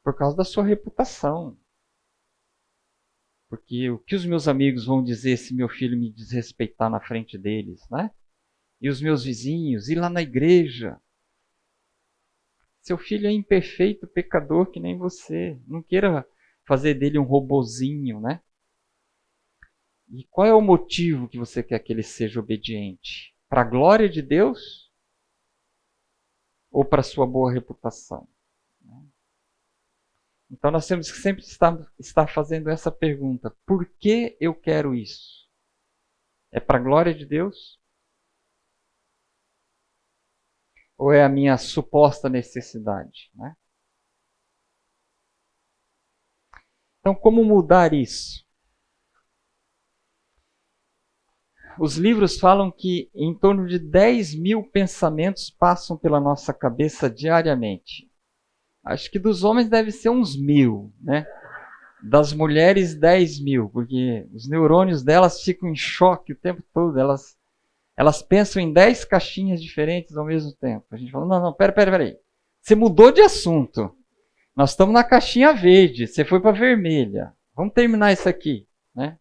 por causa da sua reputação. Porque o que os meus amigos vão dizer se meu filho me desrespeitar na frente deles, né? E os meus vizinhos, e lá na igreja. Seu filho é imperfeito, pecador que nem você. Não queira fazer dele um robozinho, né? E qual é o motivo que você quer que ele seja obediente? Para a glória de Deus? Ou para a sua boa reputação? Então nós temos que sempre estar fazendo essa pergunta. Por que eu quero isso? É para a glória de Deus? Ou é a minha suposta necessidade? Né? Então, como mudar isso? Os livros falam que em torno de 10 mil pensamentos passam pela nossa cabeça diariamente. Acho que dos homens deve ser uns 1000, né? Das mulheres 10 mil, porque os neurônios delas ficam em choque o tempo todo. Elas pensam em 10 caixinhas diferentes ao mesmo tempo. A gente fala, não, peraí. Você mudou de assunto. Nós estamos na caixinha verde, você foi para a vermelha. Vamos terminar isso aqui, né?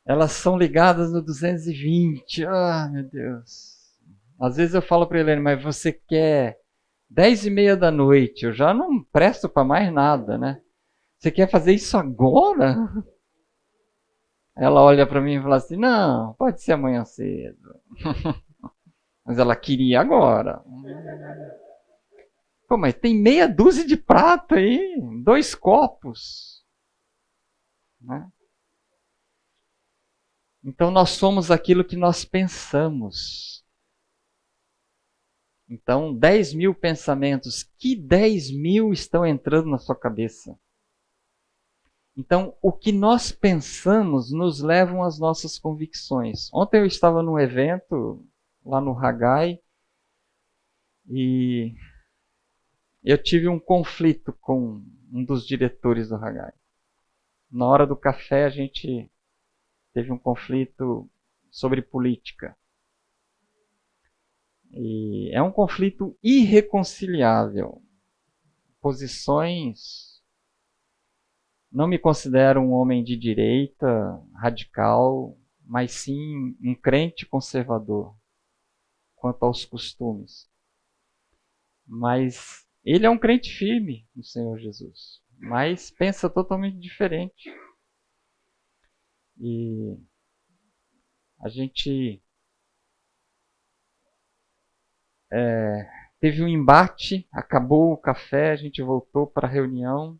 Elas são ligadas no 220. Ah, meu Deus. Às vezes eu falo para Helene, mas você quer 10h30 da noite, eu já não presto para mais nada, né? Você quer fazer isso agora? Ela olha para mim e fala assim, não, pode ser amanhã cedo. Mas ela queria agora. Pô, mas tem meia dúzia de prato aí, 2 copos. Né? Então nós somos aquilo que nós pensamos. Então 10 mil pensamentos, que 10 mil estão entrando na sua cabeça? Então o que nós pensamos nos levam às nossas convicções. Ontem eu estava num evento lá no Haggai e eu tive um conflito com um dos diretores do Haggai. Na hora do café a gente teve um conflito sobre política. E é um conflito irreconciliável. Posições. Não me considero um homem de direita, radical, mas sim um crente conservador quanto aos costumes. Mas ele é um crente firme no Senhor Jesus, mas pensa totalmente diferente. E a gente teve um embate, acabou o café, a gente voltou para a reunião.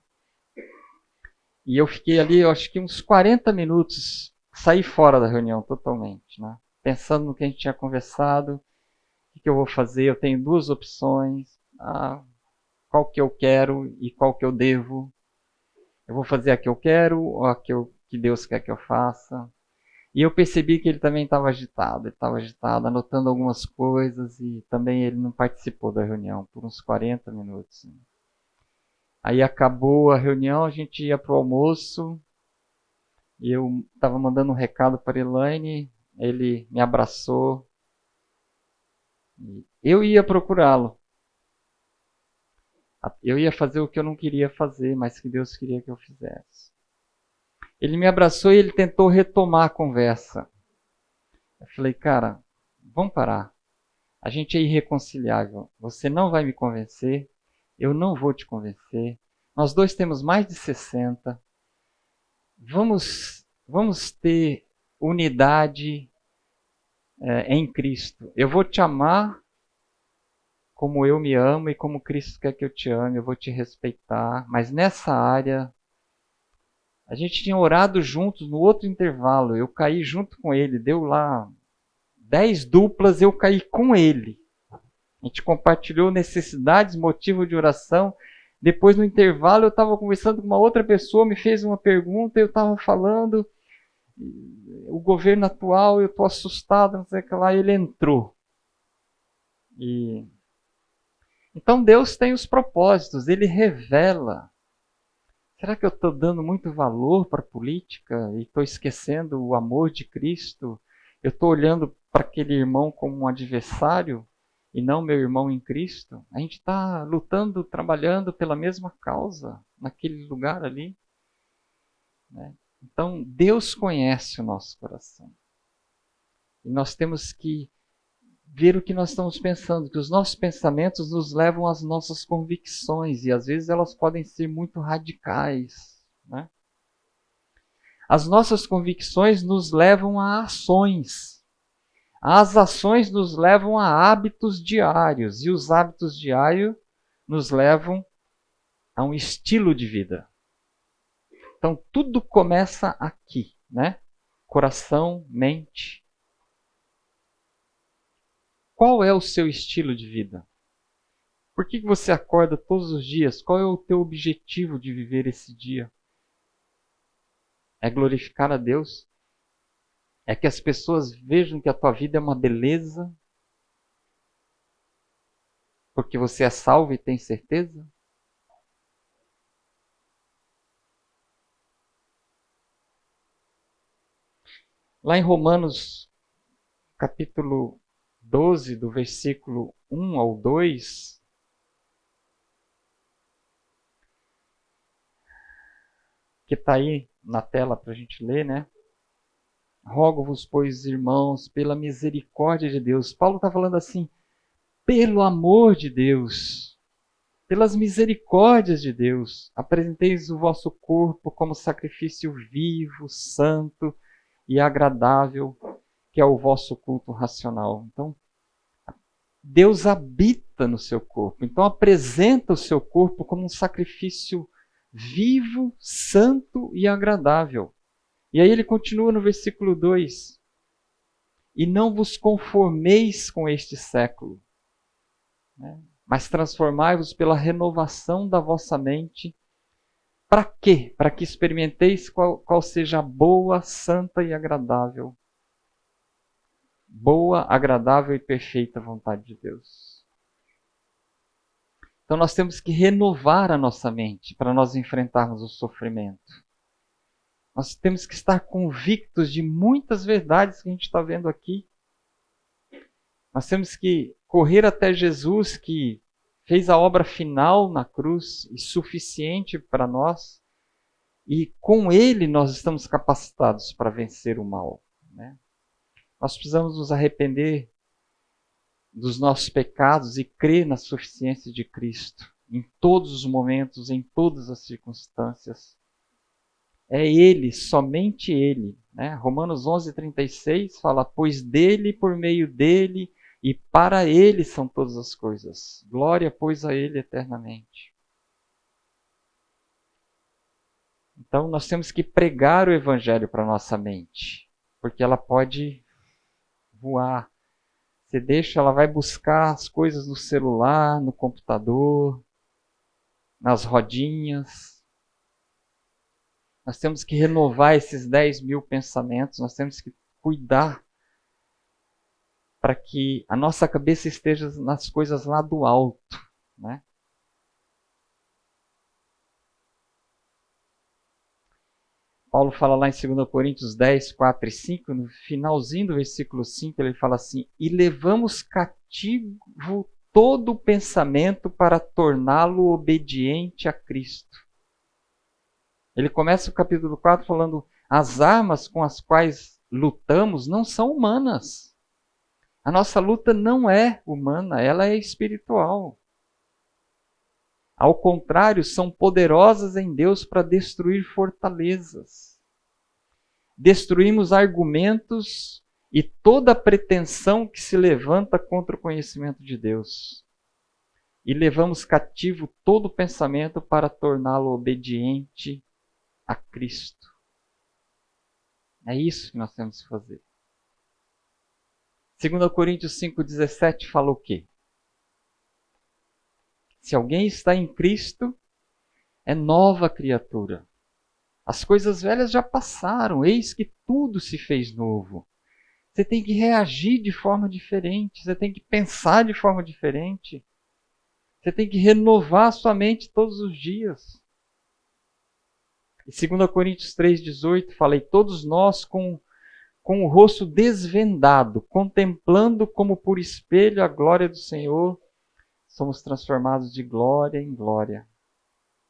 E eu fiquei ali, eu acho que uns 40 minutos, saí fora da reunião totalmente, né? Pensando no que a gente tinha conversado, o que eu vou fazer, eu tenho 2 opções, qual que eu quero e qual que eu devo. Eu vou fazer a que eu quero ou a que Deus quer que eu faça. E eu percebi que ele também estava agitado, anotando algumas coisas e também ele não participou da reunião por uns 40 minutos. Aí acabou a reunião, a gente ia para o almoço, e eu estava mandando um recado para Elaine, ele me abraçou, eu ia procurá-lo. Eu ia fazer o que eu não queria fazer, mas que Deus queria que eu fizesse. Ele me abraçou e ele tentou retomar a conversa. Eu falei, cara, vamos parar. A gente é irreconciliável. Você não vai me convencer, eu não vou te convencer. Nós 2 temos mais de 60. Vamos ter unidade em Cristo. Eu vou te amar como eu me amo e como Cristo quer que eu te ame. Eu vou te respeitar. Mas nessa área, a gente tinha orado juntos no outro intervalo. Eu caí junto com ele. Deu lá 10 duplas, eu caí com ele. A gente compartilhou necessidades, motivo de oração. Depois, no intervalo, eu estava conversando com uma outra pessoa, me fez uma pergunta, eu estava falando, o governo atual, eu estou assustado, não sei o que lá, e ele entrou. Então, Deus tem os propósitos, Ele revela. Será que eu estou dando muito valor para a política e estou esquecendo o amor de Cristo? Eu estou olhando para aquele irmão como um adversário e não meu irmão em Cristo? A gente está lutando, trabalhando pela mesma causa naquele lugar ali. Né? Então, Deus conhece o nosso coração. E nós temos que ver o que nós estamos pensando, que os nossos pensamentos nos levam às nossas convicções, e às vezes elas podem ser muito radicais. Né? As nossas convicções nos levam a ações. As ações nos levam a hábitos diários. E os hábitos diários nos levam a um estilo de vida. Então, tudo começa aqui, né? Coração, mente. Qual é o seu estilo de vida? Por que você acorda todos os dias? Qual é o teu objetivo de viver esse dia? É glorificar a Deus? É que as pessoas vejam que a tua vida é uma beleza? Porque você é salvo e tem certeza? Lá em Romanos, capítulo 12, do versículo 1 ao 2, que está aí na tela para a gente ler, né? Rogo-vos, pois, irmãos, pela misericórdia de Deus. Paulo está falando assim, pelo amor de Deus, pelas misericórdias de Deus, apresenteis o vosso corpo como sacrifício vivo, santo e agradável, que é o vosso culto racional. Então, Deus habita no seu corpo. Então, apresenta o seu corpo como um sacrifício vivo, santo e agradável. E aí ele continua no versículo 2. E não vos conformeis com este século, né? Mas transformai-vos pela renovação da vossa mente. Para quê? Para que experimenteis qual seja a boa, santa e agradável. Boa, agradável e perfeita vontade de Deus. Então nós temos que renovar a nossa mente para nós enfrentarmos o sofrimento. Nós temos que estar convictos de muitas verdades que a gente está vendo aqui. Nós temos que correr até Jesus, que fez a obra final na cruz e suficiente para nós. E com Ele nós estamos capacitados para vencer o mal, né? Nós precisamos nos arrepender dos nossos pecados e crer na suficiência de Cristo em todos os momentos, em todas as circunstâncias. É Ele, somente Ele, né? Romanos 11:36 fala, pois dele, por meio dele e para Ele são todas as coisas. Glória, pois, a Ele eternamente. Então nós temos que pregar o Evangelho para a nossa mente, porque ela pode voar. Você deixa, ela vai buscar as coisas no celular, no computador, nas rodinhas. Nós temos que renovar esses 10.000 pensamentos, nós temos que cuidar para que a nossa cabeça esteja nas coisas lá do alto, né? Paulo fala lá em 2 Coríntios 10, 4 e 5, no finalzinho do versículo 5, ele fala assim, e levamos cativo todo o pensamento para torná-lo obediente a Cristo. Ele começa o capítulo 4 falando, as armas com as quais lutamos não são humanas. A nossa luta não é humana, ela é espiritual. Ao contrário, são poderosas em Deus para destruir fortalezas. Destruímos argumentos e toda pretensão que se levanta contra o conhecimento de Deus. E levamos cativo todo pensamento para torná-lo obediente a Cristo. É isso que nós temos que fazer. 2 Coríntios 5,17 fala o quê? Se alguém está em Cristo, é nova criatura. As coisas velhas já passaram, eis que tudo se fez novo. Você tem que reagir de forma diferente, você tem que pensar de forma diferente. Você tem que renovar a sua mente todos os dias. E 2 Coríntios 3,18 fala, e todos nós com o rosto desvendado, contemplando como por espelho a glória do Senhor, somos transformados de glória em glória,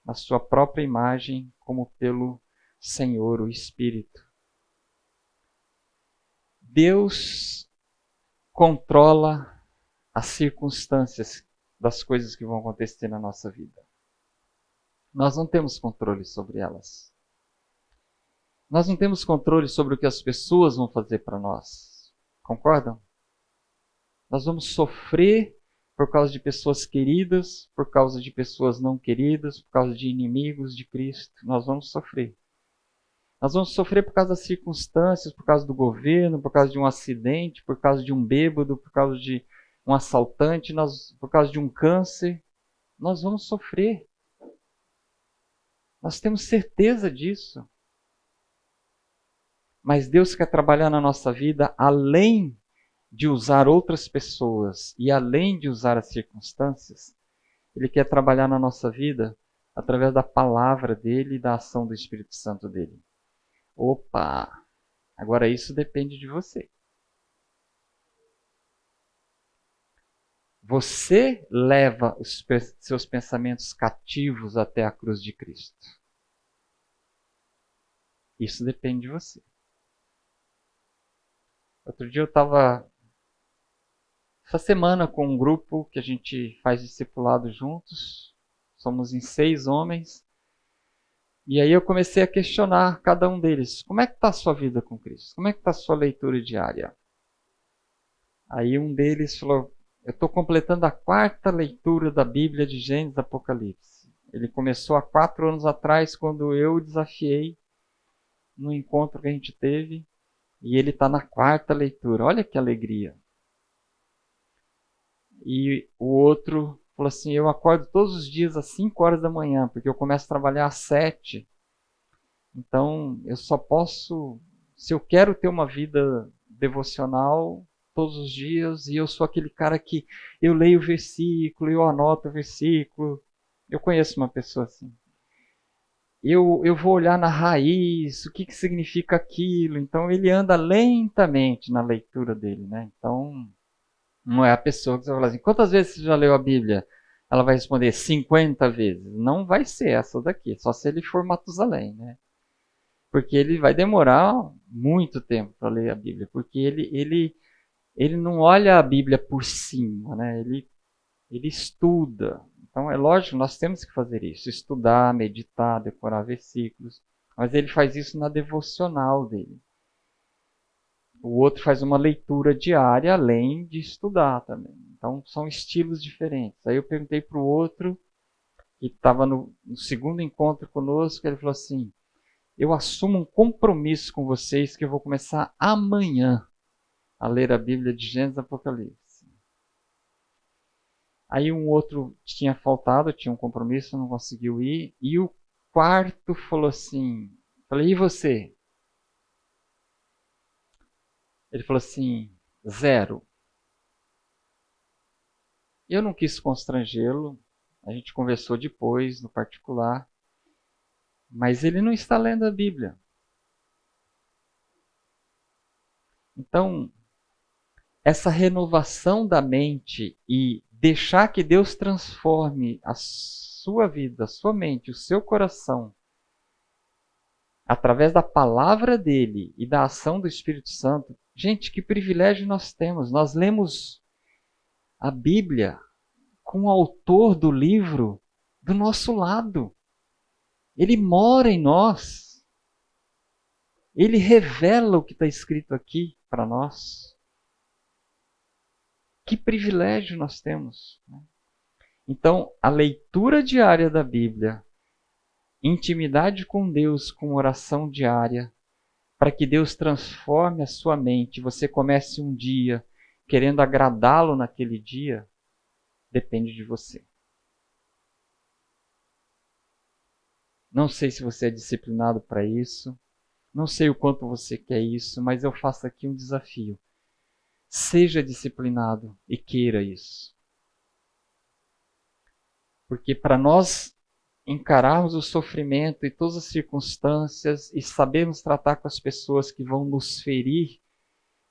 na sua própria imagem, como pelo Senhor, o Espírito. Deus controla as circunstâncias das coisas que vão acontecer na nossa vida. Nós não temos controle sobre elas. Nós não temos controle sobre o que as pessoas vão fazer para nós. Concordam? Nós vamos sofrer por causa de pessoas queridas, por causa de pessoas não queridas, por causa de inimigos de Cristo. Nós vamos sofrer. Nós vamos sofrer por causa das circunstâncias, por causa do governo, por causa de um acidente, por causa de um bêbado, por causa de um assaltante, por causa de um câncer. Nós vamos sofrer. Nós temos certeza disso. Mas Deus quer trabalhar na nossa vida além de usar outras pessoas e além de usar as circunstâncias. Ele quer trabalhar na nossa vida através da palavra dele e da ação do Espírito Santo dele. Opa! Agora isso depende de você. Você leva os seus pensamentos cativos até a cruz de Cristo. Isso depende de você. Outro dia eu estava, essa semana, com um grupo que a gente faz discipulado juntos. Somos em 6 homens. E aí eu comecei a questionar cada um deles. Como é que está a sua vida com Cristo? Como é que está a sua leitura diária? Aí um deles falou, eu estou completando a 4ª leitura da Bíblia de Gênesis e Apocalipse. Ele começou há 4 anos atrás, quando eu o desafiei no encontro que a gente teve. E ele está na 4ª leitura. Olha que alegria. E o outro falou assim, eu acordo todos os dias às 5 horas da manhã, porque eu começo a trabalhar às 7. Então, eu só posso, se eu quero ter uma vida devocional todos os dias, e eu sou aquele cara que eu leio o versículo, eu anoto o versículo. Eu conheço uma pessoa assim. Eu vou olhar na raiz, o que significa aquilo. Então, ele anda lentamente na leitura dele, né? Então, não é a pessoa que você vai falar assim, quantas vezes você já leu a Bíblia? Ela vai responder 50 vezes. Não vai ser essa daqui, só se ele for Matusalém, né? Porque ele vai demorar muito tempo para ler a Bíblia, porque ele não olha a Bíblia por cima, né? Ele estuda. Então, é lógico, nós temos que fazer isso, estudar, meditar, decorar versículos, mas ele faz isso na devocional dele. O outro faz uma leitura diária, além de estudar também. Então, são estilos diferentes. Aí eu perguntei para o outro, que estava no 2º encontro conosco, ele falou assim, eu assumo um compromisso com vocês que eu vou começar amanhã a ler a Bíblia de Gênesis e Apocalipse. Aí um outro tinha faltado, tinha um compromisso, não conseguiu ir. E o 4º falou assim, falei, e você? Ele falou assim, 0. Eu não quis constrangê-lo, a gente conversou depois, no particular, mas ele não está lendo a Bíblia. Então, essa renovação da mente e deixar que Deus transforme a sua vida, a sua mente, o seu coração, através da palavra dele e da ação do Espírito Santo. Gente, que privilégio nós temos. Nós lemos a Bíblia com o autor do livro do nosso lado. Ele mora em nós. Ele revela o que está escrito aqui para nós. Que privilégio nós temos. Então, a leitura diária da Bíblia, intimidade com Deus, com oração diária, para que Deus transforme a sua mente, você comece um dia querendo agradá-lo naquele dia, depende de você. Não sei se você é disciplinado para isso, não sei o quanto você quer isso, mas eu faço aqui um desafio. Seja disciplinado e queira isso. Porque para nós encararmos o sofrimento e todas as circunstâncias e sabermos tratar com as pessoas que vão nos ferir,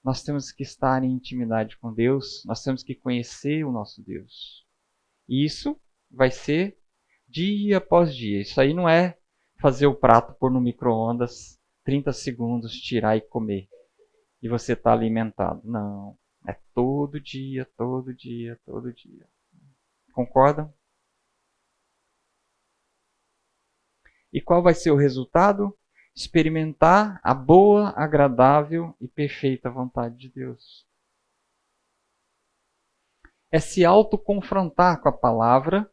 nós temos que estar em intimidade com Deus, nós temos que conhecer o nosso Deus. E isso vai ser dia após dia. Isso aí não é fazer o prato, pôr no micro-ondas, 30 segundos, tirar e comer. E você está alimentado. Não. É todo dia, todo dia, todo dia. Concordam? E qual vai ser o resultado? experimentar a boa, agradável e perfeita vontade de Deus. É se autoconfrontar com a palavra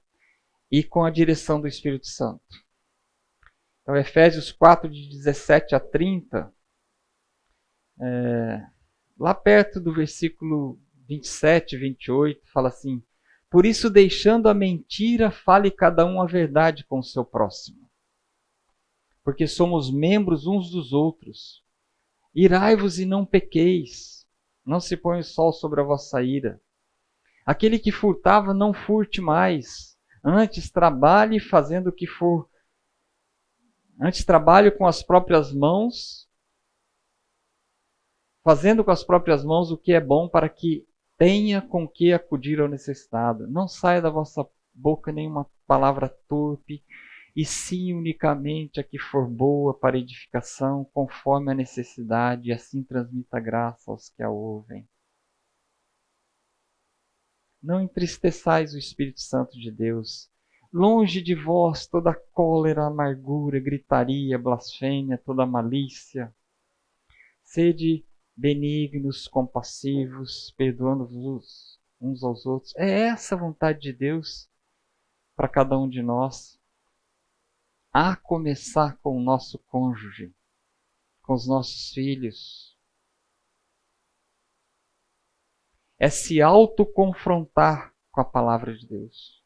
e com a direção do Espírito Santo. Então, Efésios 4, de 17 a 30, lá perto do versículo 27 e 28, fala assim: por isso, deixando a mentira, fale cada um a verdade com o seu próximo. Porque somos membros uns dos outros. Irai-vos e não pequeis. Não se põe o sol sobre a vossa ira. Aquele que furtava, não furte mais. Antes trabalhe fazendo o que for. Antes trabalhe com as próprias mãos, fazendo com as próprias mãos o que é bom, para que tenha com que acudir ao necessitado. Não saia da vossa boca nenhuma palavra torpe, e sim unicamente a que for boa para edificação, conforme a necessidade, e assim transmita graça aos que a ouvem. Não entristeçais o Espírito Santo de Deus. Longe de vós toda cólera, amargura, gritaria, blasfêmia, toda malícia. Sede benignos, compassivos, perdoando-vos uns aos outros. É essa a vontade de Deus para cada um de nós. A começar com o nosso cônjuge, com os nossos filhos. É se autoconfrontar com a palavra de Deus.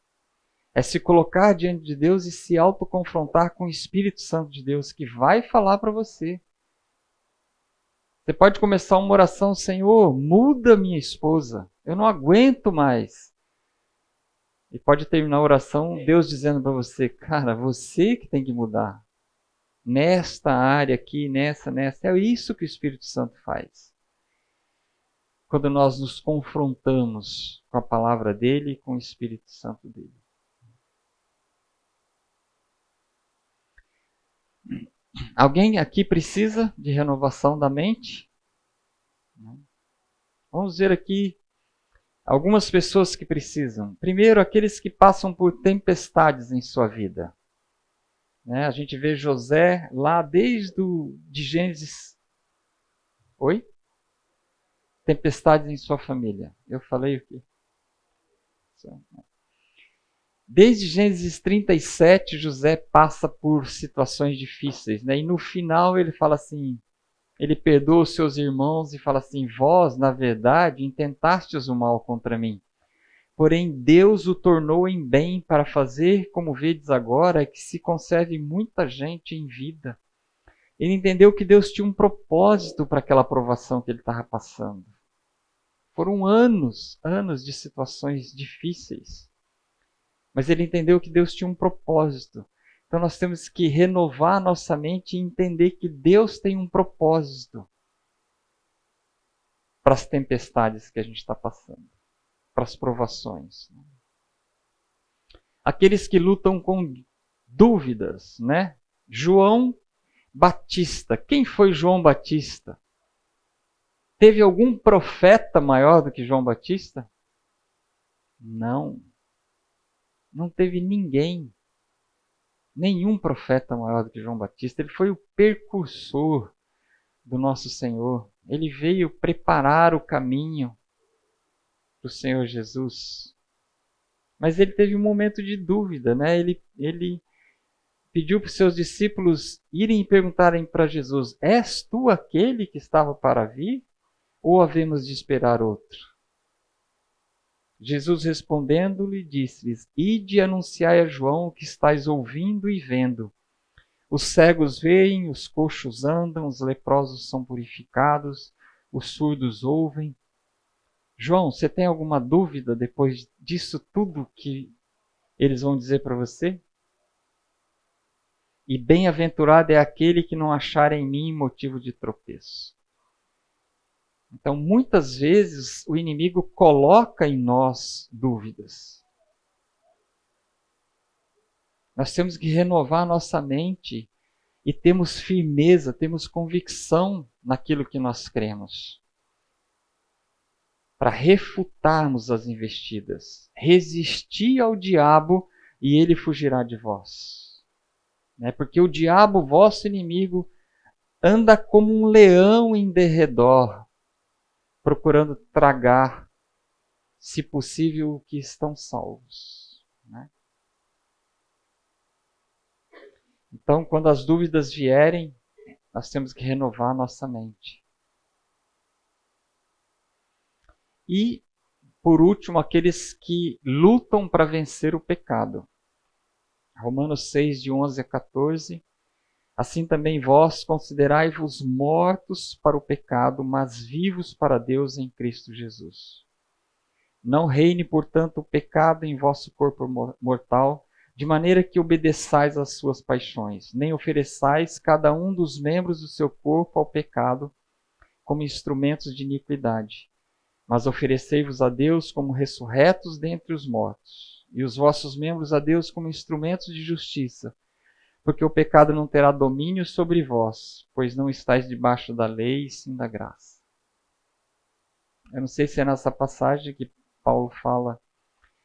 É se colocar diante de Deus e se autoconfrontar com o Espírito Santo de Deus, que vai falar para você. Você pode começar uma oração: Senhor, muda minha esposa, eu não aguento mais. E pode terminar a oração Deus dizendo para você: cara, você que tem que mudar. Nesta área aqui, nessa. É isso que o Espírito Santo faz. Quando nós nos confrontamos com a palavra dele e com o Espírito Santo dele. Alguém aqui precisa de renovação da mente? Vamos ver aqui algumas pessoas que precisam. Primeiro, aqueles que passam por tempestades em sua vida. A gente vê José lá de Gênesis. Oi? Tempestades em sua família. Eu falei o quê? Desde Gênesis 37, José passa por situações difíceis. E no final ele fala assim, ele perdoa os seus irmãos e fala assim: vós, na verdade, intentastes o mal contra mim. Porém, Deus o tornou em bem para fazer, como vedes agora, que se conserve muita gente em vida. Ele entendeu que Deus tinha um propósito para aquela provação que ele estava passando. Foram anos de situações difíceis. Mas ele entendeu que Deus tinha um propósito. Então nós temos que renovar nossa mente e entender que Deus tem um propósito para as tempestades que a gente está passando, para as provações. Aqueles que lutam com dúvidas, né? João Batista. Quem foi João Batista? Teve algum profeta maior do que João Batista? Não. Não teve ninguém. Nenhum profeta maior do que João Batista. Ele foi o precursor do nosso Senhor. Ele veio preparar o caminho para o Senhor Jesus. Mas ele teve um momento de dúvida, né? Ele pediu para os seus discípulos irem e perguntarem para Jesus: és tu aquele que estava para vir? Ou havemos de esperar outro? Jesus respondendo-lhe disse-lhes: ide e anunciai a João o que estáis ouvindo e vendo. Os cegos veem, os coxos andam, os leprosos são purificados, os surdos ouvem. João, você tem alguma dúvida depois disso tudo que eles vão dizer para você? E bem-aventurado é aquele que não achar em mim motivo de tropeço. Então, muitas vezes, o inimigo coloca em nós dúvidas. Nós temos que renovar a nossa mente e termos firmeza, termos convicção naquilo que nós cremos. Para refutarmos as investidas. Resistir ao diabo e ele fugirá de vós. Porque o diabo, vosso inimigo, anda como um leão em derredor, procurando tragar, se possível, o que estão salvos. Né? Então, quando as dúvidas vierem, nós temos que renovar a nossa mente. E, por último, aqueles que lutam para vencer o pecado. Romanos 6, de 11 a 14. Assim também vós considerai-vos mortos para o pecado, mas vivos para Deus em Cristo Jesus. Não reine, portanto, o pecado em vosso corpo mortal, de maneira que obedeçais às suas paixões, nem ofereçais cada um dos membros do seu corpo ao pecado como instrumentos de iniquidade, mas oferecei-vos a Deus como ressurretos dentre os mortos, e os vossos membros a Deus como instrumentos de justiça, porque o pecado não terá domínio sobre vós, pois não estáis debaixo da lei, e sim da graça. Eu não sei se é nessa passagem que Paulo fala,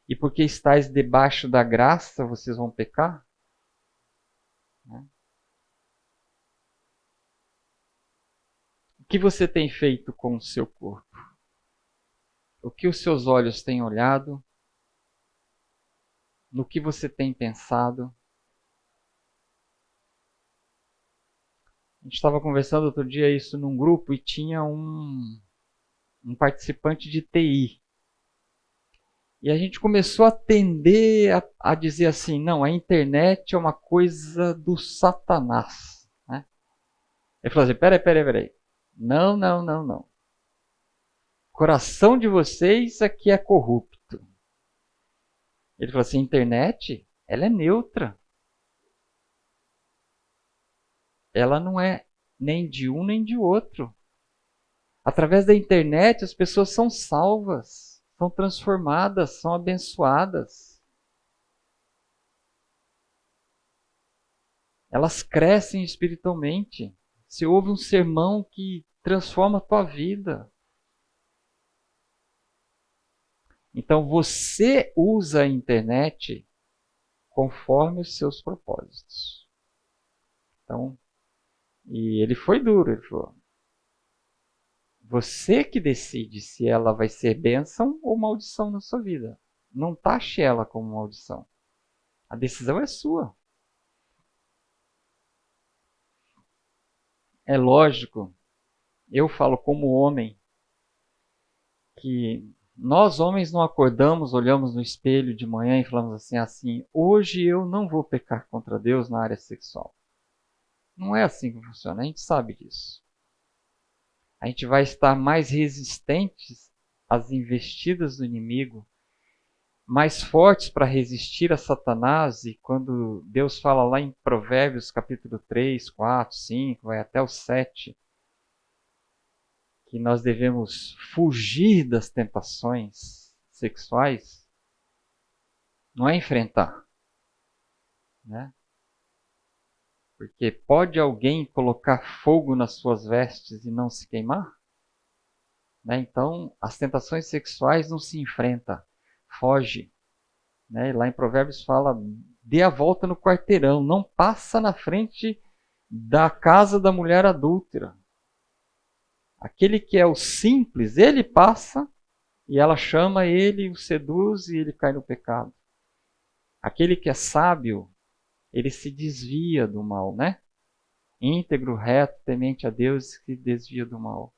e porque estáis debaixo da graça, vocês vão pecar? O que você tem feito com o seu corpo? O que os seus olhos têm olhado? No que você tem pensado? A gente estava conversando outro dia isso num grupo e tinha um participante de TI. E a gente começou a tender a dizer assim, não, a internet é uma coisa do Satanás. Né? Ele falou assim, peraí. Não. O coração de vocês aqui é corrupto. Ele falou assim, a internet, ela é neutra. Ela não é nem de um nem de outro. Através da internet as pessoas são salvas, são transformadas, são abençoadas. Elas crescem espiritualmente. Você ouve um sermão que transforma a tua vida. Então você usa a internet conforme os seus propósitos. Então, e ele foi duro, ele falou, você que decide se ela vai ser bênção ou maldição na sua vida. Não taxe ela como maldição. A decisão é sua. É lógico, eu falo como homem, que nós homens não acordamos, olhamos no espelho de manhã e falamos assim, hoje eu não vou pecar contra Deus na área sexual. Não é assim que funciona, a gente sabe disso. A gente vai estar mais resistentes às investidas do inimigo, mais fortes para resistir a Satanás, e quando Deus fala lá em Provérbios capítulo 3, 4, 5, vai até o 7, que nós devemos fugir das tentações sexuais, não é enfrentar, né? Porque pode alguém colocar fogo nas suas vestes e não se queimar? Né? Então, as tentações sexuais não se enfrentam, foge. Né? E lá em Provérbios fala, dê a volta no quarteirão, não passa na frente da casa da mulher adúltera. Aquele que é o simples, ele passa e ela chama ele, o seduz e ele cai no pecado. Aquele que é sábio, ele se desvia do mal, né? Íntegro, reto, temente a Deus, que desvia do mal.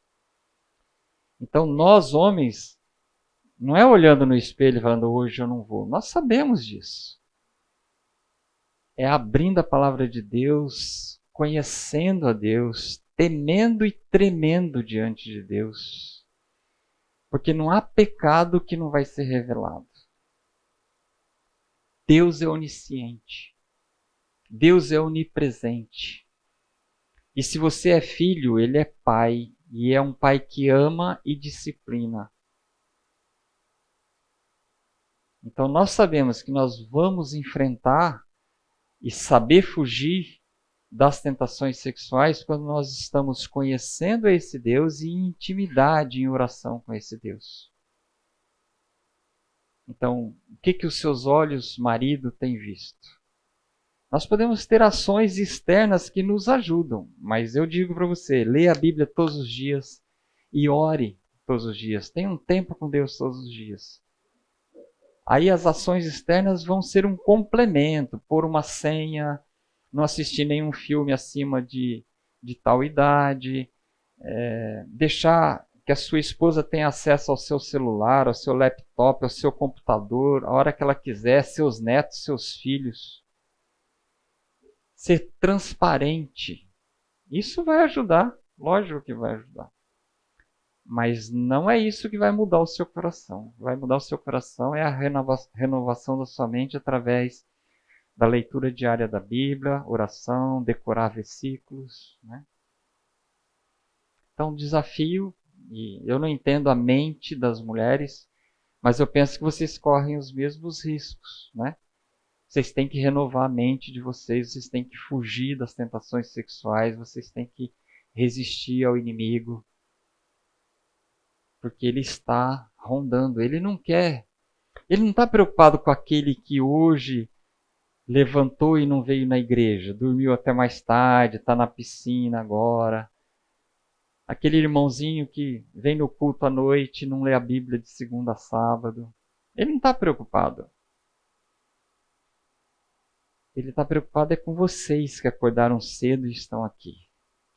Então nós homens, não é olhando no espelho e falando, hoje eu não vou. Nós sabemos disso. É abrindo a palavra de Deus, conhecendo a Deus, temendo e tremendo diante de Deus. Porque não há pecado que não vai ser revelado. Deus é onisciente. Deus é onipresente. E se você é filho, ele é pai. E é um pai que ama e disciplina. Então nós sabemos que nós vamos enfrentar e saber fugir das tentações sexuais quando nós estamos conhecendo esse Deus e em intimidade, em oração com esse Deus. Então, o que os seus olhos, marido, têm visto? Nós podemos ter ações externas que nos ajudam, mas eu digo para você, leia a Bíblia todos os dias e ore todos os dias. Tenha um tempo com Deus todos os dias. Aí as ações externas vão ser um complemento, pôr uma senha, não assistir nenhum filme acima de tal idade, deixar que a sua esposa tenha acesso ao seu celular, ao seu laptop, ao seu computador, a hora que ela quiser, seus netos, seus filhos. Ser transparente. Isso vai ajudar, lógico que vai ajudar. Mas não é isso que vai mudar o seu coração. Vai mudar o seu coração é a renovação da sua mente através da leitura diária da Bíblia, oração, decorar versículos, né? Então, desafio, e eu não entendo a mente das mulheres, mas eu penso que vocês correm os mesmos riscos, né? Vocês têm que renovar a mente de vocês têm que fugir das tentações sexuais, vocês têm que resistir ao inimigo, porque ele está rondando, ele não está preocupado com aquele que hoje levantou e não veio na igreja, dormiu até mais tarde, está na piscina agora. Aquele irmãozinho que vem no culto à noite e não lê a Bíblia de segunda a sábado. Ele não está preocupado. Ele está preocupado com vocês que acordaram cedo e estão aqui.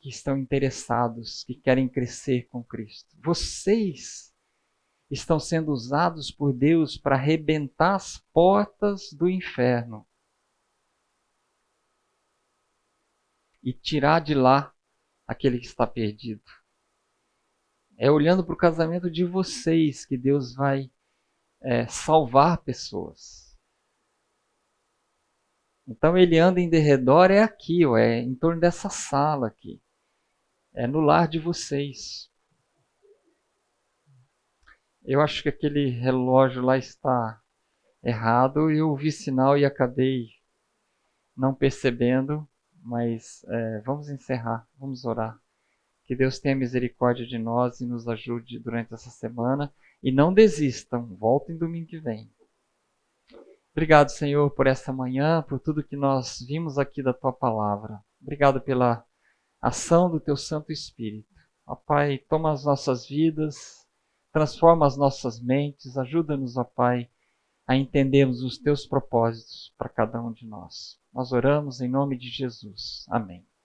Que estão interessados, que querem crescer com Cristo. Vocês estão sendo usados por Deus para arrebentar as portas do inferno. E tirar de lá aquele que está perdido. É olhando para o casamento de vocês que Deus vai salvar pessoas. Então ele anda em derredor, é aqui, é em torno dessa sala aqui. É no lar de vocês. Eu acho que aquele relógio lá está errado. Eu vi sinal e acabei não percebendo. Mas vamos encerrar, vamos orar. Que Deus tenha misericórdia de nós e nos ajude durante essa semana. E não desistam, voltem domingo que vem. Obrigado, Senhor, por essa manhã, por tudo que nós vimos aqui da Tua Palavra. Obrigado pela ação do Teu Santo Espírito. Ó Pai, toma as nossas vidas, transforma as nossas mentes, ajuda-nos, ó Pai, a entendermos os Teus propósitos para cada um de nós. Nós oramos em nome de Jesus. Amém.